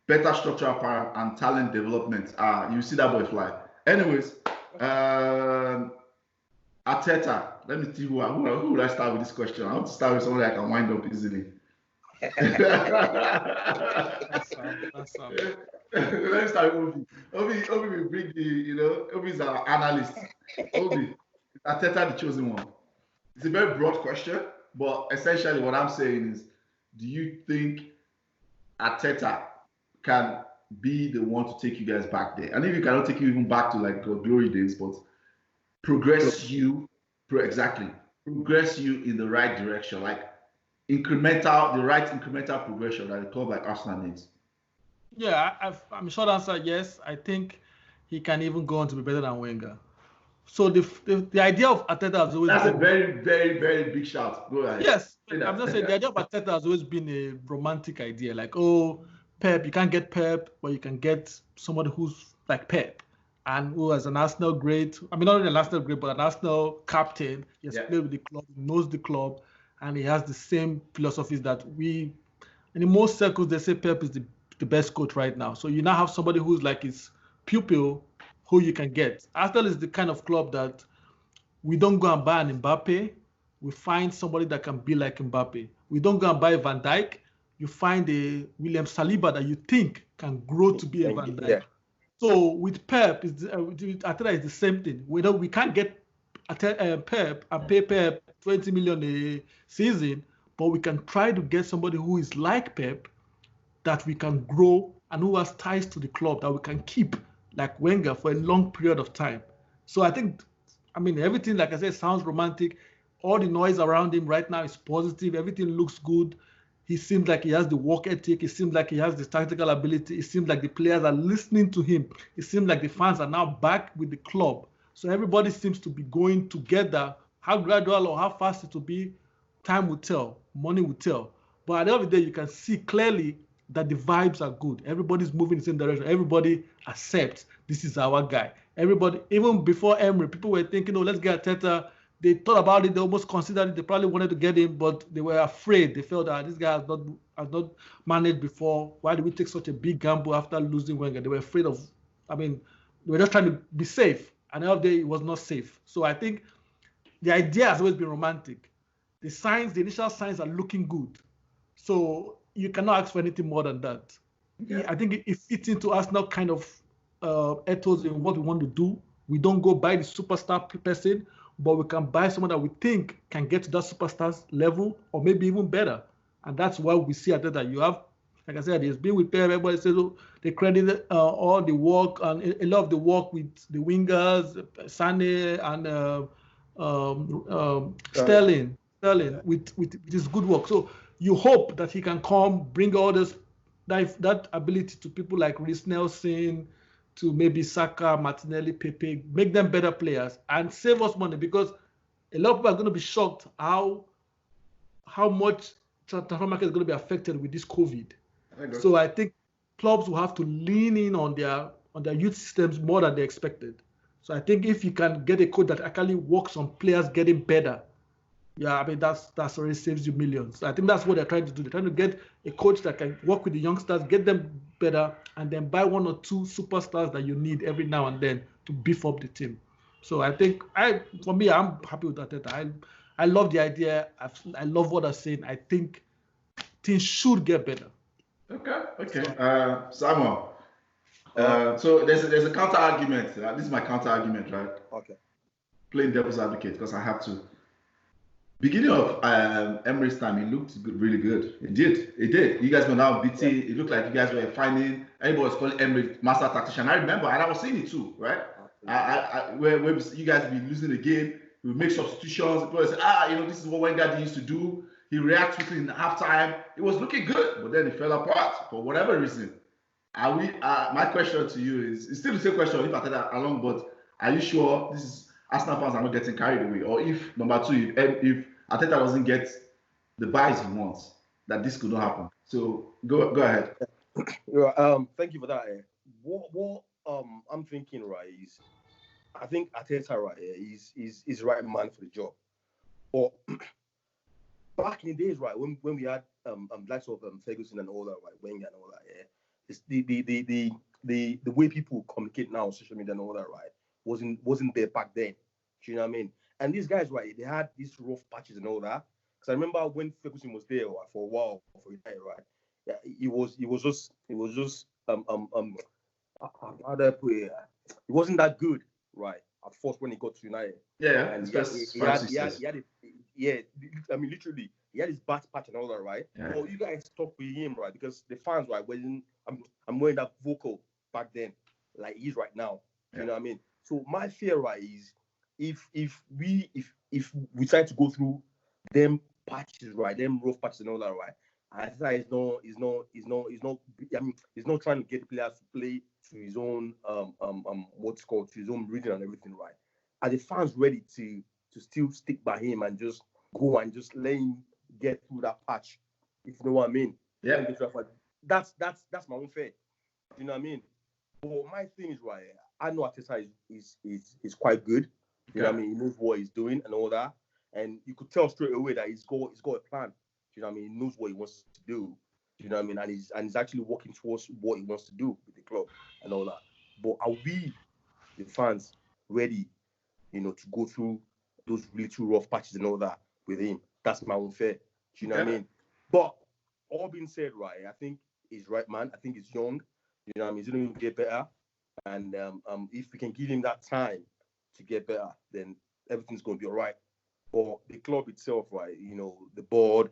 better structural pattern and talent development, you see that boy fly. Anyways, Arteta. Let me see who would I start with this question. I want to start with someone that I can wind up easily. Let me start with Ovi. Ovi will bring Ovi's our analyst. Ovi, Arteta the chosen one. It's a very broad question, but essentially what I'm saying is, do you think Arteta can be the one to take you guys back there? And if you cannot take you even back to like glory days, but progress you in the right direction, like the right incremental progression that a club like Arsenal needs. Yeah, I'm short answer yes. I think he can even go on to be better than Wenger. So the idea of Arteta has always a very, very, very big shout. Go ahead. Yes, I'm just saying the idea of Arteta has always been a romantic idea. Like, Pep, you can't get Pep, but you can get somebody who's like Pep and who has an Arsenal great. I mean, not only an Arsenal great, but an Arsenal captain. He has played with the club, he knows the club, and he has the same philosophies that in most circles, they say Pep is the best coach right now. So you now have somebody who's like his pupil who you can get. Arsenal is the kind of club that we don't go and buy an Mbappe. We find somebody that can be like Mbappe. We don't go and buy Van Dijk. You find a William Saliba that you think can grow to be a Van Dijk. Yeah. So with Pep, Arteta is the same thing. We can't get Pep and pay Pep 20 million a season, but we can try to get somebody who is like Pep, that we can grow and who has ties to the club that we can keep, like Wenger, for a long period of time. So I think, everything, like I said, sounds romantic. All the noise around him right now is positive. Everything looks good. He seems like he has the work ethic. It seems like he has the tactical ability. It seems like the players are listening to him. It seems like the fans are now back with the club. So everybody seems to be going together. How gradual or how fast it will be, time will tell, money will tell. But at the end of the day, you can see clearly that the vibes are good. Everybody's moving in the same direction. Everybody accepts this is our guy. Everybody, even before Emery, people were thinking, oh, let's get Arteta. They thought about it. They almost considered it. They probably wanted to get him, but they were afraid. They felt that this guy has not managed before. Why did we take such a big gamble after losing Wenger? They were afraid of. They were just trying to be safe. And the end of the day, it was not safe. So I think the idea has always been romantic. The initial signs are looking good. So you cannot ask for anything more than that. Yeah. I think it fits into Arsenal kind of ethos in what we want to do. We don't go buy the superstar person, but we can buy someone that we think can get to that superstar's level or maybe even better. And that's why we see Arteta. You have, like I said, he's been with Pep. Everybody says they credit all the work and a lot of the work with the wingers, Sané and Sterling with his good work. So you hope that he can come, bring all that ability to people like Reece Nelson, to maybe Saka, Martinelli, Pepe, make them better players and save us money, because a lot of people are going to be shocked how much transfer market is going to be affected with this COVID. So I think clubs will have to lean in on their youth systems more than they expected. So I think if you can get a coach that actually works on players getting better, that's already saves you millions. I think that's what they're trying to do. They're trying to get a coach that can work with the youngsters, get them better, and then buy one or two superstars that you need every now and then to beef up the team. So I think, for me, I'm happy with that. I love the idea. I love what I'm saying. I think things should get better. Okay. Samuel. So there's a counter argument. This is my counter argument, right? Okay. Playing devil's advocate, because I have to. Beginning of Emery's time, he looked really good. It did. You guys were now beating. It looked like you guys were finding. Everybody was calling Emery master tactician. I remember, and I was saying it too, right? Where you guys be losing the game, we make substitutions. People say, this is what Wenger used to do. He reacts quickly in halftime. It was looking good, but then it fell apart for whatever reason. My question to you is, it's still the same question if I tell that along, but are you sure this is Arsenal fans are not getting carried away? Or if, number two, if Arteta doesn't get the buys he wants, that this could not happen? So go ahead. Thank you for that. What I'm thinking, right, is I think Arteta, right, is the right man for the job. But back in the days, right, when we had likes of Ferguson and all that, right, Wenger and all that, it's the way people communicate now on social media and all that, right, wasn't there back then. Do you know what I mean? And these guys, right, they had these rough patches and all that. Because I remember when Ferguson was there, right, for a while, for United, right, yeah, it was just how do I put it? It wasn't that good, right, at first when he got to United. Yeah, and literally, he had his bad patch and all that, right? Yeah. Well, you guys talk with him, right, because the fans, right, I'm wearing that vocal back then, like he's right now. Yeah. You know what I mean? So my fear, right, is if we try to go through them patches, right, them rough patches and all that, right, Arteta he's not trying to get players to play to his own to his own reading and everything, right? Are the fans ready to still stick by him and just go and just let him get through that patch? If you know what I mean? Yeah. That's my own fear. You know what I mean? But my thing is, right, I know Arteta is quite good. You know what I mean? He knows what he's doing and all that. And you could tell straight away that he's got a plan. You know what I mean? He knows what he wants to do. You know what I mean? And he's actually working towards what he wants to do with the club and all that. But are we, the fans, ready, to go through those really two rough patches and all that with him? That's my own fear. Do you know what I mean? But all being said, right, I think he's right, man. I think he's young. You know what I mean? He's going to get better. And if we can give him that time to get better, then everything's going to be all right. But the club itself, right, the board,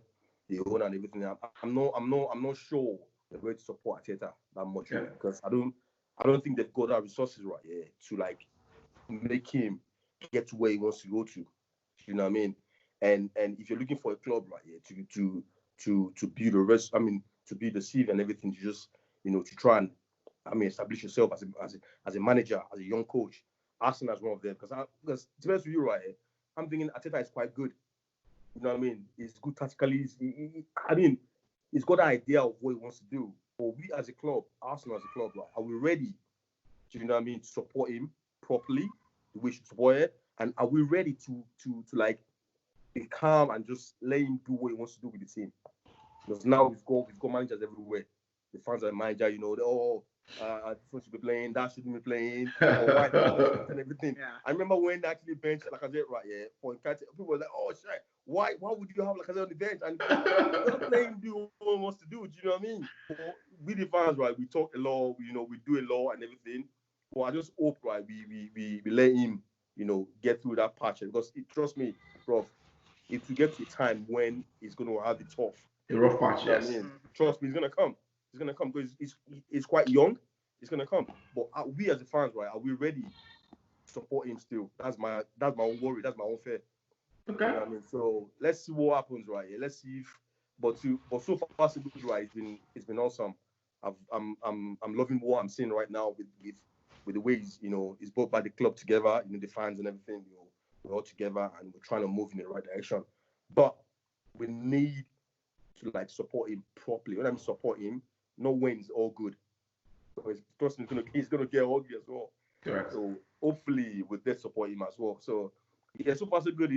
the owner and everything, I'm not sure they're going to support Arteta that much, because I don't think they've got that resources right here to like make him get to where he wants to go to. You know what I mean? And if you're looking for a club right here to build to build a CV and everything, to just to try and establish yourself as a manager, as a young coach. Arsenal is one of them, because to be honest with you right here, I'm thinking Arteta is quite good. You know what I mean? He's good tactically. He's got an idea of what he wants to do. But we as a club, Arsenal as a club, like, are we ready? Do you know what I mean? To support him properly, the way we should support it, and are we ready to like be calm and just let him do what he wants to do with the team? Because now we've got managers everywhere. The fans are manager, this should be playing, that shouldn't be playing, or why not, and everything. Yeah. I remember when they actually benched Lacazette right here for Nketiah, people were like, "Oh shit, why would you have Lacazette on the bench?" And just let him do what he wants to do. Do you know what I mean? But we the fans, right? We talk a lot, we do a lot and everything. But I just hope, right, we let him, get through that patch, because trust me, bro, it will get to a time when he's going to have it tough. A rough patch, yes. I mean, trust me, he's gonna come. He's gonna come because he's quite young. He's gonna come. But we as the fans, right, are we ready to support him still? That's my own worry. That's my own fear. Okay. You know what I mean? So let's see what happens, right? Let's see if. But so far so good, right? It's been awesome. I'm loving what I'm seeing right now with the way he's brought by the club together. The fans and everything. We're all together and we're trying to move in the right direction. But we need to like support him properly. When I mean support him, not when it's all good. Because he's gonna get ugly as well. Correct. So hopefully with that support him as well. So yeah, so far so good.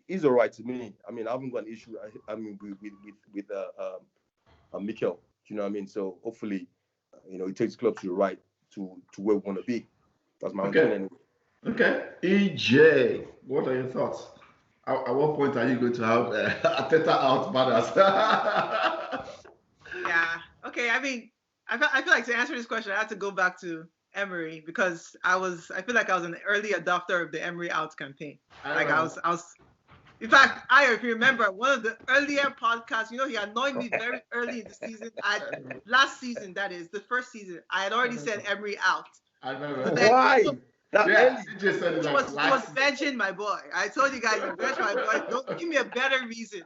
He's alright to me. I haven't got an issue. With Mikel. Do you know what I mean? So hopefully, he takes the club to the right to where we want to be. That's my opinion. Okay. EeJay, what are your thoughts? At what point are you going to have Arteta out banners? Yeah. Okay. I feel like to answer this question, I have to go back to Emery, because I feel like I was an early adopter of the Emery out campaign. I was. In fact, if you remember, one of the earlier podcasts, he annoyed me very early in the season. Last season, that is, the first season, I had already said Emery out. I remember. Why? He was benching my boy. I told you guys, you bench my boy. Don't give me a better reason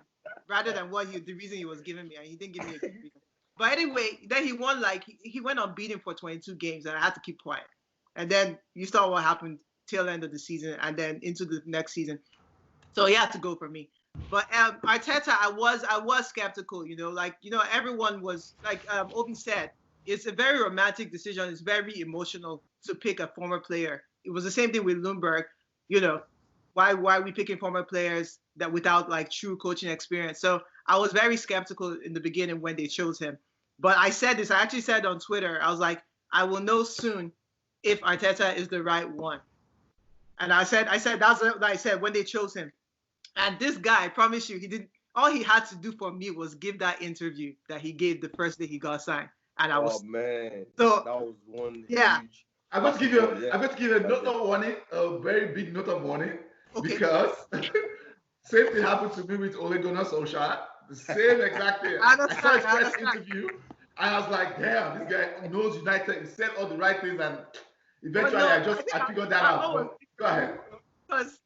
rather than the reason he was giving me, and he didn't give me a good reason. But anyway, then he won, he went unbeaten for 22 games, and I had to keep quiet. And then you saw what happened tail end of the season, and then into the next season. So he had to go for me. But Arteta, I was skeptical. Everyone was like Ovi said, it's a very romantic decision. It's very emotional to pick a former player. It was the same thing with Ljungberg. Why are we picking former players that without true coaching experience? So I was very skeptical in the beginning when they chose him. But I said this. I actually said on Twitter. I was like, I will know soon if Arteta is the right one. And I said that's what I said when they chose him. And this guy, I promise you, he did. All he had to do for me was give that interview that he gave the first day he got signed. And I was. Oh man. So that was one. Yeah. Huge. I'm going to give you a note of warning, a very big note of warning, because same thing happened to me with Ole Gunnar Solskjaer. The same exact thing. I saw his first interview, and I was like, damn, this guy knows United. He said all the right things, and eventually I figured that out. But go ahead. Because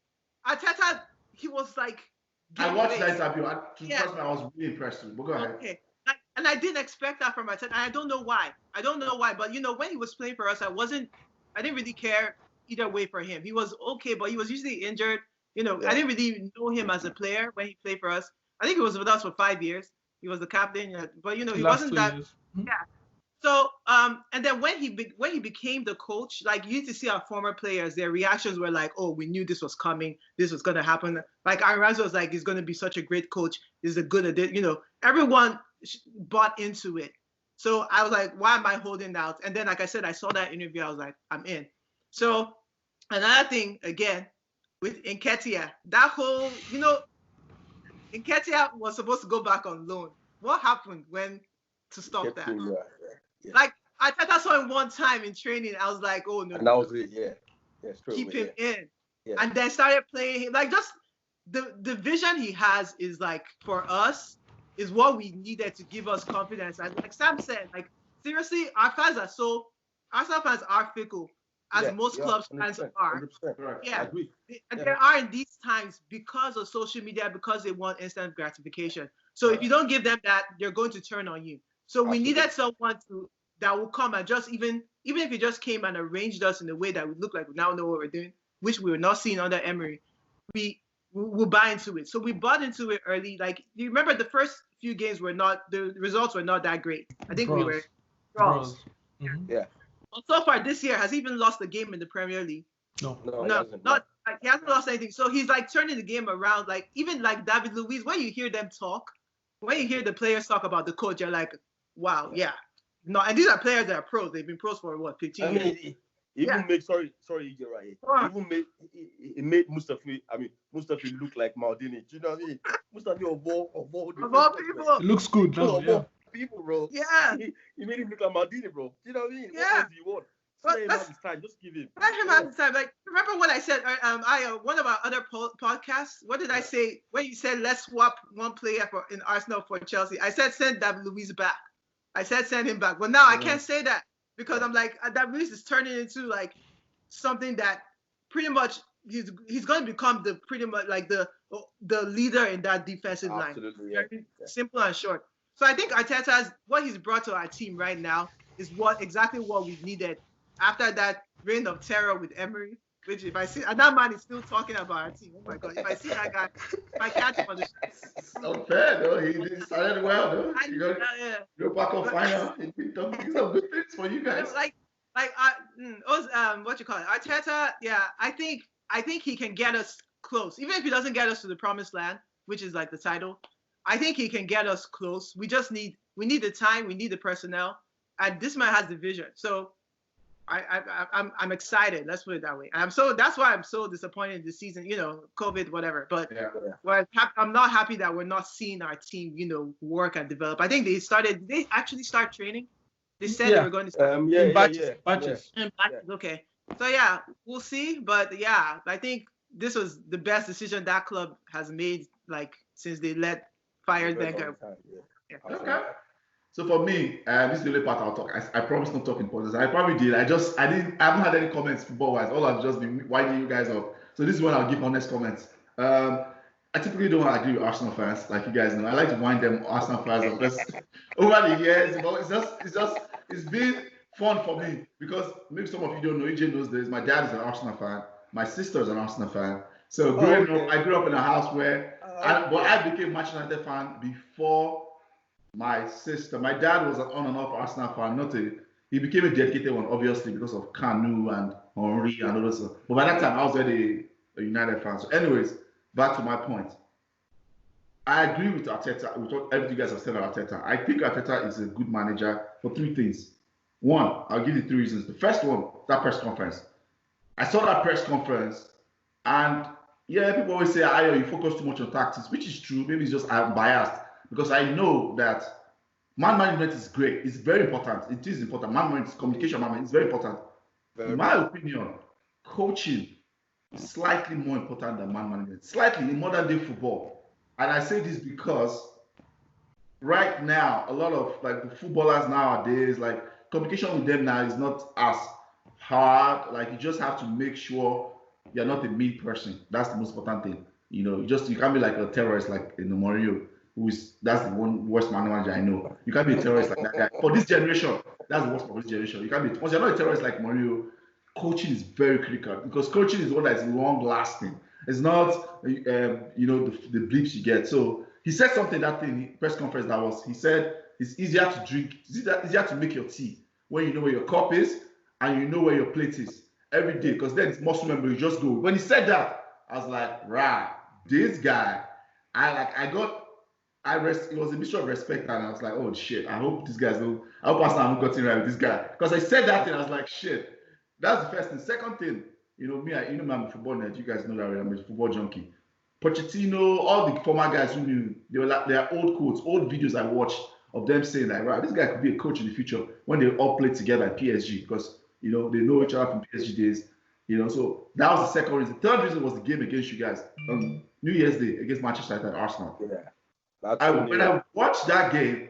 Arteta, he was like. I watched that interview. Trust me, I was really impressed with him. But go ahead. Okay. And I didn't expect that from Arteta. And I don't know why. But when he was playing for us, I didn't really care either way for him. He was okay, but he was usually injured. I didn't really know him as a player when he played for us. I think he was with us for 5 years. He was the captain, but he wasn't that. Years. Yeah. So and then when he became the coach, you need to see our former players. Their reactions were like, "Oh, we knew this was coming. This was gonna happen." Like Aaron Ramsey was like, "He's gonna be such a great coach. This is a good addition." Everyone bought into it. So I was like, why am I holding out? And then, like I said, I saw that interview. I was like, I'm in. So another thing, again, with Nketiah, that whole, Nketiah was supposed to go back on loan. What happened to stop that? Yeah. Like, I saw him one time in training. I was like, oh, no. And that was it, yeah. Keep him in. Yeah. And then started playing him. Just the vision he has is for us, is what we needed to give us confidence. And like Sam said, like seriously, Arsenal fans are fickle, as most clubs fans are. 100%. Yeah, I agree. And there are in these times because of social media, because they want instant gratification. So if you don't give them that, they're going to turn on you. So we needed someone that will come and just even if he just came and arranged us in a way that would look like we now know what we're doing, which we were not seeing under Emery, we'll buy into it. So we bought into it early. Like, you remember the first few games the results were not that great. I think we were draws. Mm-hmm. Yeah. But so far this year, has he even lost a game in the Premier League? No, he hasn't lost anything. So he's like turning the game around. Like even like David Luiz, when you hear them talk, when you hear the players talk about the coach, you're like, wow, yeah. No, and these are players that are pros. They've been pros for what, 15 years? It even made sorry, EeJay, right here. It made Mustafi look like Maldini. Do you know what I mean? Mustafi of all people. It looks good now. Yeah. People, bro. Yeah. He made him look like Maldini, bro. Do you know what I mean? Yeah. What do you want? Let him have his time. Just give him. Let him have his time. Like, remember what I said? One of our other podcasts. What did I say when you said let's swap one player in Arsenal for Chelsea? I said send David Luiz back. I said send him back. But now I can't say that because I'm like David Luiz is turning into like something that pretty much he's going to become pretty much like the leader in that defensive line. Absolutely, yeah. Simple and short. So I think Arteta's what he's brought to our team right now is exactly what we needed after that reign of terror with Emery. Which if I see, and that man is still talking about our team. Oh my God! If I see that guy, if I catch him on the streets. It's not fair though. He started well though. You're back on final. He's some good things for you guys. What you call it? Arteta. Yeah, I think he can get us close, even if he doesn't get us to the promised land, which is like the title. I think he can get us close. We need the time. We need the personnel, and this man has the vision. So. I'm excited. Let's put it that way. And that's why I'm so disappointed this season. You know, COVID, whatever. But I'm not happy that we're not seeing our team, work and develop. I think they actually start training. They said they were going to start. Batches. Okay. So yeah, we'll see. But yeah, I think this was the best decision that club has made, like since they fired Wenger. Okay. So for me, this is the only part I'll talk. I promise not talking politics. I probably did. I haven't had any comments football-wise. All I've just been winding you guys up. So this is when I'll give honest comments. I typically don't agree with Arsenal fans, like you guys know. I like to wind them Arsenal fans up because over the years, it's been fun for me because maybe some of you don't know. EeJay knows this. My dad is an Arsenal fan. My sister is an Arsenal fan. So growing up, I grew up in a house where, I became a Manchester United fan before. My sister, my dad was an on and off Arsenal fan. He became a dedicated one, obviously, because of Kanu and Henry and all that stuff. But by that time, I was already a United fan. So, anyways, back to my point. I agree with Arteta, with what everything you guys have said about Arteta. I think Arteta is a good manager for three things. One, I'll give you three reasons. The first one, that press conference. I saw that press conference, and people always say, Ayo, you focus too much on tactics, which is true. Maybe it's just I'm biased. Because I know that man management is great. It's very important. It is important. Man management, communication management is very important. In my opinion, coaching is slightly more important than man management. Slightly in modern day football. And I say this because right now, a lot of like the footballers nowadays, like communication with them now is not as hard. Like you just have to make sure you're not a mean person. That's the most important thing. You can't be like a terrorist like in the Mourinho. That's the worst manager I know. You can't be a terrorist like that guy. For this generation, that's the worst for this generation. You can't be. Once you're not a terrorist like Mourinho, coaching is very critical because coaching is one that is long lasting. It's not the bleeps you get. So he said something that in press conference he said it's easier to drink, it's easier to make your tea when you know where your cup is and you know where your plate is every day because then it's muscle memory. You just go. When he said that, I was like, right, this guy, it was a mixture of respect and I was like, oh shit, I hope these guys know. I hope Arsenal haven't gotten right with this guy. Because I said that thing, I was like, shit. That's the first thing. Second thing, me, I'm a football nerd. You guys know that I'm a football junkie. Pochettino, all the former guys who knew, they are old quotes, old videos I watched of them saying like, wow, this guy could be a coach in the future when they all play together at PSG because, they know each other from PSG days. So that was the second reason. The third reason was the game against you guys on New Year's Day against Manchester United and Arsenal. Yeah. When I watched that game,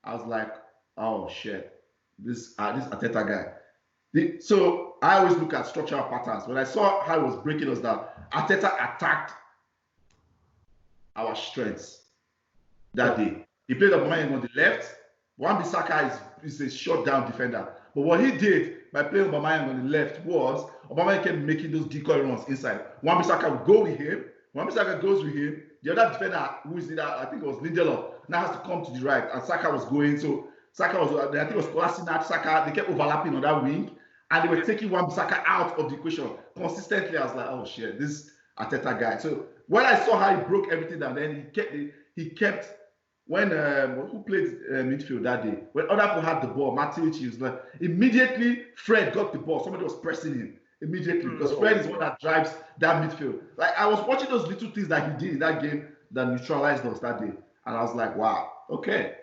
I was like, oh shit, this Arteta guy. So I always look at structural patterns. When I saw how he was breaking us down, Arteta attacked our strengths that day. He played Aubamayeng on the left. Wan-Bissaka is a shutdown defender. But what he did by playing Aubamayeng on the left was Aubamayeng kept making those decoy runs inside. Wan-Bissaka would go with him. Wan-Bissaka goes with him. The other defender, who is it? I think it was Lindelof, now has to come to the right. And Saka was going. So Saka was, I think it was Kolasinac, Saka. They kept overlapping on that wing. And they were taking Wan-Bissaka out of the equation consistently. I was like, oh shit, this Arteta guy. So when I saw how he broke everything down, then he kept when who played midfield that day? When other people had the ball, Matic, he was like, immediately Fred got the ball. Somebody was pressing him immediately because Fred is one that drives that midfield. Like I was watching those little things that he did in that game that neutralized us that day, and I was like, wow, okay,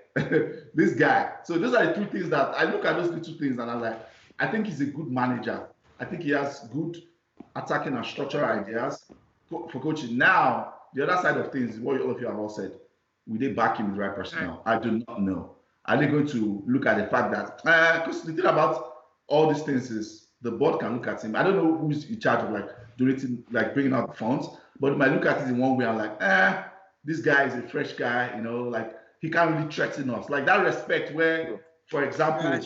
this guy. So those are the two things that I look at those little things, and I'm like, I think he's a good manager. I think he has good attacking and structural ideas for coaching. Now, the other side of things is what all of you have all said. Will they back him with the right personnel? I do not know. Are they going to look at the fact that, because the thing about all these things is the board can look at him. I don't know who's in charge of like donating, like bringing out the funds, but they might look at it in one way and like, this guy is a fresh guy, you know, like he can't really threaten us. Like that respect where, for example,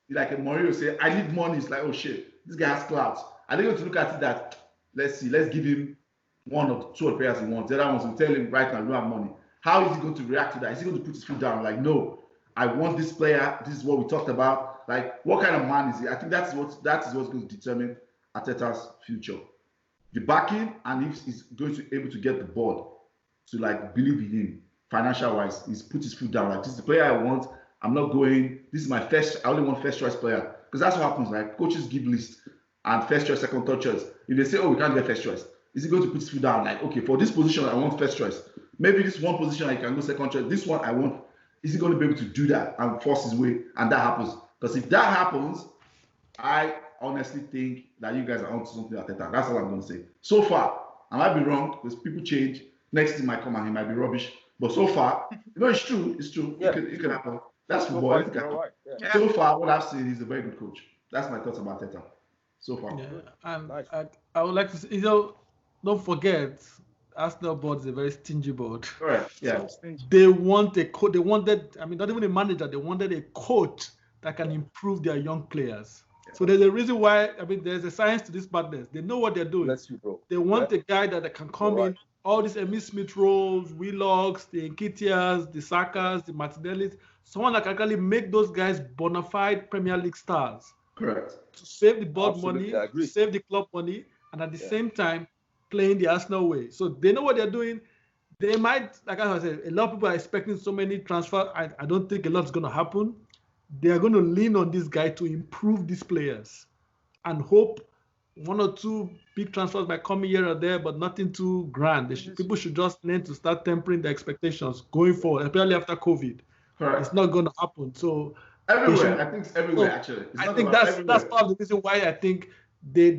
like a Mourinho say, I need money. It's like, oh shit, this guy has clout. Are they going to look at it that, let's give him one or two players he wants. The other ones will tell him right now, you don't have money. How is he going to react to that? Is he going to put his foot down? Like, no, I want this player. This is what we talked about. Like, what kind of man is he? I think that is what's going to determine Arteta's future. The backing, and if he's going to be able to get the board to like believe in him financial wise, he's put his foot down. Like, this is the player I want. I'm not going. This is my first. I only want first choice player because that's what happens. Like coaches give lists and first choice, second, third choice. If they say, oh, we can't get first choice, is he going to put his foot down? Like, okay, for this position, I want first choice. Maybe this one position I can go second choice. This one I want. Is he going to be able to do that and force his way? And that happens. Because if that happens, I honestly think that you guys are onto something at Arteta. That's all I'm going to say. So far, I might be wrong because people change. Next thing might come and he might be rubbish. But so far, it's true. It's true. Yeah. It can happen. That's football. Right. Yeah. So far, what I've seen, he's a very good coach. That's my thoughts about Arteta. So far. Yeah. And nice. I would like to say, don't forget, Arsenal board is a very stingy board. Correct. Yeah. So they want a coach. They wanted, not even a manager. They wanted a coach that can improve their young players. Yeah. So there's a reason why. There's a science to this madness. They know what they're doing. Bless you, bro. They want a guy that can come in. All these Emile Smith roles, Willocks, the Nketiahs, the Sakas, the Martinellis. Someone that can actually make those guys bona fide Premier League stars. Correct. To save the board money, save the club money, and at the same time, playing the Arsenal way. So they know what they're doing. They might, like I said, a lot of people are expecting so many transfers. I don't think a lot is going to happen. They are going to lean on this guy to improve these players and hope one or two big transfers might come here or there, but nothing too grand. People should just learn to start tempering their expectations going forward, especially after COVID. Correct. It's not going to happen. So everywhere, I think it's everywhere actually. I think that's part of the reason why I think they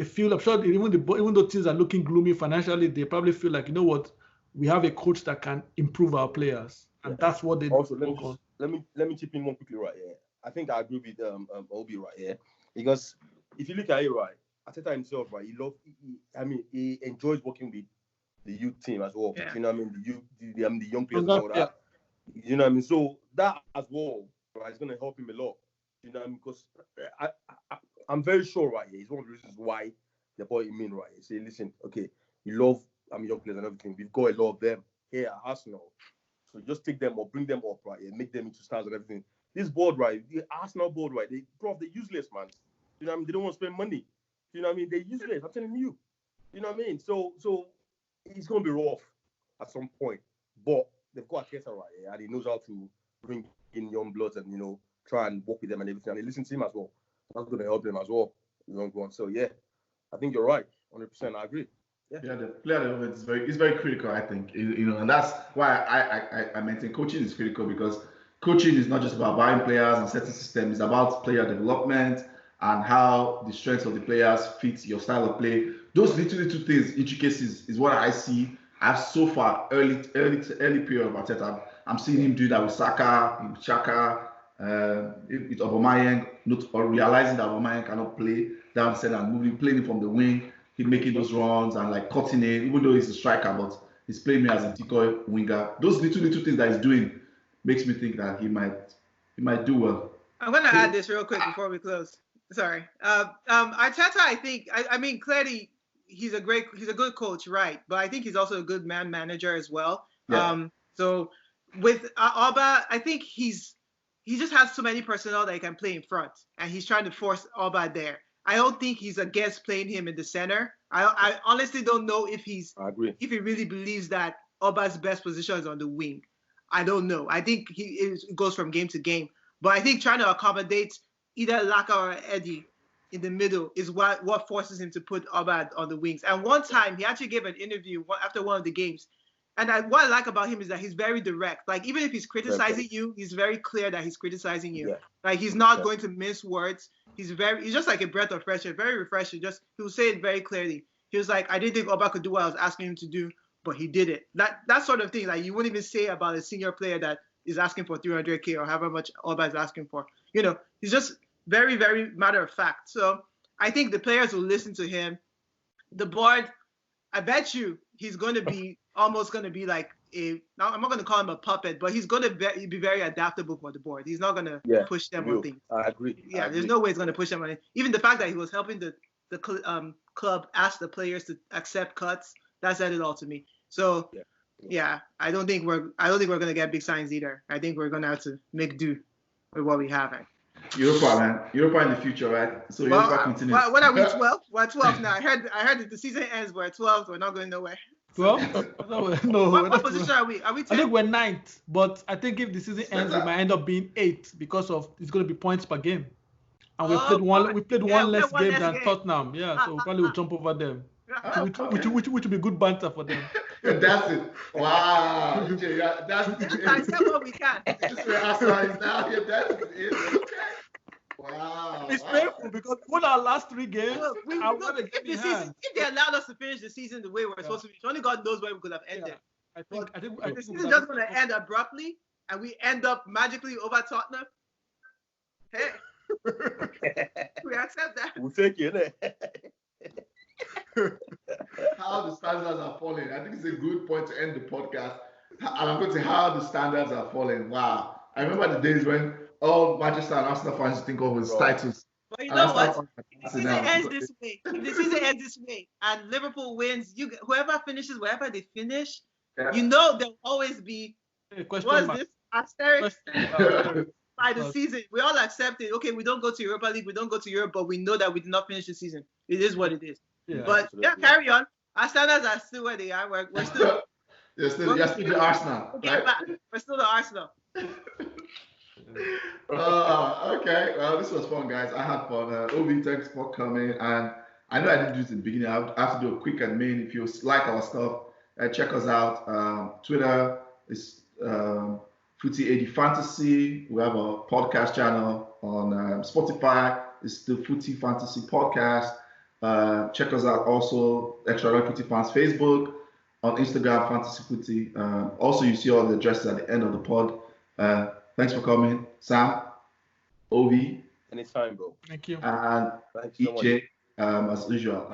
feel. I'm sure even though things are looking gloomy financially, they probably feel like, you know what, we have a coach that can improve our players, and that's what they also let me chip in one quickly right here. I think I agree with Obi right here, because if you look at it right, Arteta himself, right, he enjoys working with the youth team as well. Yeah. You know what I mean? The young players and all that. Yeah. You know what I mean? So that as well, right, is going to help him a lot. You know what I mean? Because I'm very sure, right here, it's one of the reasons why they brought him in, right? He said, listen, okay, you love young players and everything. We've got a lot of them here at Arsenal. So just take them or bring them up, right, and make them into stars and everything. This board, right, the Arsenal board, right, they're useless, man. You know what I mean? They don't want to spend money. You know what I mean? They're useless. I'm telling you. You know what I mean? So it's going to be rough at some point. But they've got Arteta right here, and he knows how to bring in young bloods and, try and work with them and everything. And they listen to him as well. That's going to help them as well. Long run. So, yeah, I think you're right. 100%. I agree. Yeah, the player development is very critical, I think. And that's why I maintain coaching is critical, because coaching is not just about buying players and setting systems. It's about player development and how the strengths of the players fit your style of play. Those little things, intricacies, is what I see I've so far early period of Arteta, I'm seeing him do that with Saka, with Xhaka, with Aubamayeng, not realizing that Aubamayeng cannot play down center and moving, playing him from the wing, he making those runs and like cutting it, even though he's a striker, but he's playing me as a decoy winger. Those little things that he's doing makes me think that he might do well. I'm gonna add this real quick before we close. Sorry. Arteta, I mean, clearly he's a good coach, right? But I think he's also a good manager as well. Yeah. So with Auba, I think he just has too many personnel that he can play in front, and he's trying to force Auba there. I don't think he's against playing him in the center. I honestly don't know if he really believes that Auba's best position is on the wing. I don't know. I think it goes from game to game. But I think trying to accommodate either Laka or Eddie in the middle is what forces him to put Auba on the wings. And one time, he actually gave an interview after one of the games. And what I like about him is that he's very direct. Like, even if he's criticizing you, he's very clear that he's criticizing you. Yeah. Like, he's not going to mince words. He's just like a breath of fresh air, very refreshing. He will say it very clearly. He was like, I didn't think Auba could do what I was asking him to do, but he did it. That sort of thing, like, you wouldn't even say about a senior player that is asking for 300K or however much Auba is asking for. You know, he's just very, very matter of fact. So I think the players will listen to him. The board, I bet you he's going to be almost going to be like I'm not going to call him a puppet, but he's going to be very adaptable for the board. He's not going to push them on things. I agree. Yeah, there's no way he's going to push them on it. Even the fact that he was helping the club ask the players to accept cuts, that said it all to me. So yeah, I don't think we're going to get big signs either. I think we're going to have to make do with what we have. Europa, man. Europa in the future, right? So Europa continues. What are we, 12? We're 12 now. I heard that the season ends. We're 12. We're not going nowhere. 12? No. What position are we? Are we 10? I think we're 9th, but I think if the season ends, we might end up being 8th because of it's going to be points per game. And we played one less game than Tottenham. Yeah, so we probably will jump over them. Which would be good banter for them. That's it. Wow. EeJay, that's it. Accept what we can. This is where Arsenal is now. Yeah, that's it. Okay. Wow. It's painful because we won our last 3 games. If they allowed us to finish the season the way we're supposed to be, only God knows where we could have ended. I think the season's just going to end abruptly, and we end up magically over Tottenham. Hey, we accept that. We'll take it. How the standards are falling. I think it's a good point to end the podcast. And I'm going to say how the standards are falling. Wow. I remember the days when all Manchester and Arsenal fans think of his titles. But you know what? If the season ends this way, and Liverpool wins, whoever finishes wherever they finish, you know there'll always be asterisk by the season. We all accept it. Okay, we don't go to Europa League, we don't go to Europe, but we know that we did not finish the season. It is what it is. Yeah, but absolutely. Carry on. Our standards are still where they are. We're still. You're still the Arsenal. Right? We're still the Arsenal. Okay. Well, this was fun, guys. I had fun. Ovi, thanks for coming. And I know I didn't do this in the beginning. I have to do a quick admin. If you like our stuff, check us out. Twitter is Footy AD Fantasy. We have a podcast channel on Spotify. It's the Footy Fantasy Podcast. Check us out also, Extra Life Footy Fans Facebook, on Instagram, Fantasy Footy. Also, you see all the addresses at the end of the pod. Thanks for coming, Sam, Ovi. Anytime, bro. Thank you. And EeJay, as usual.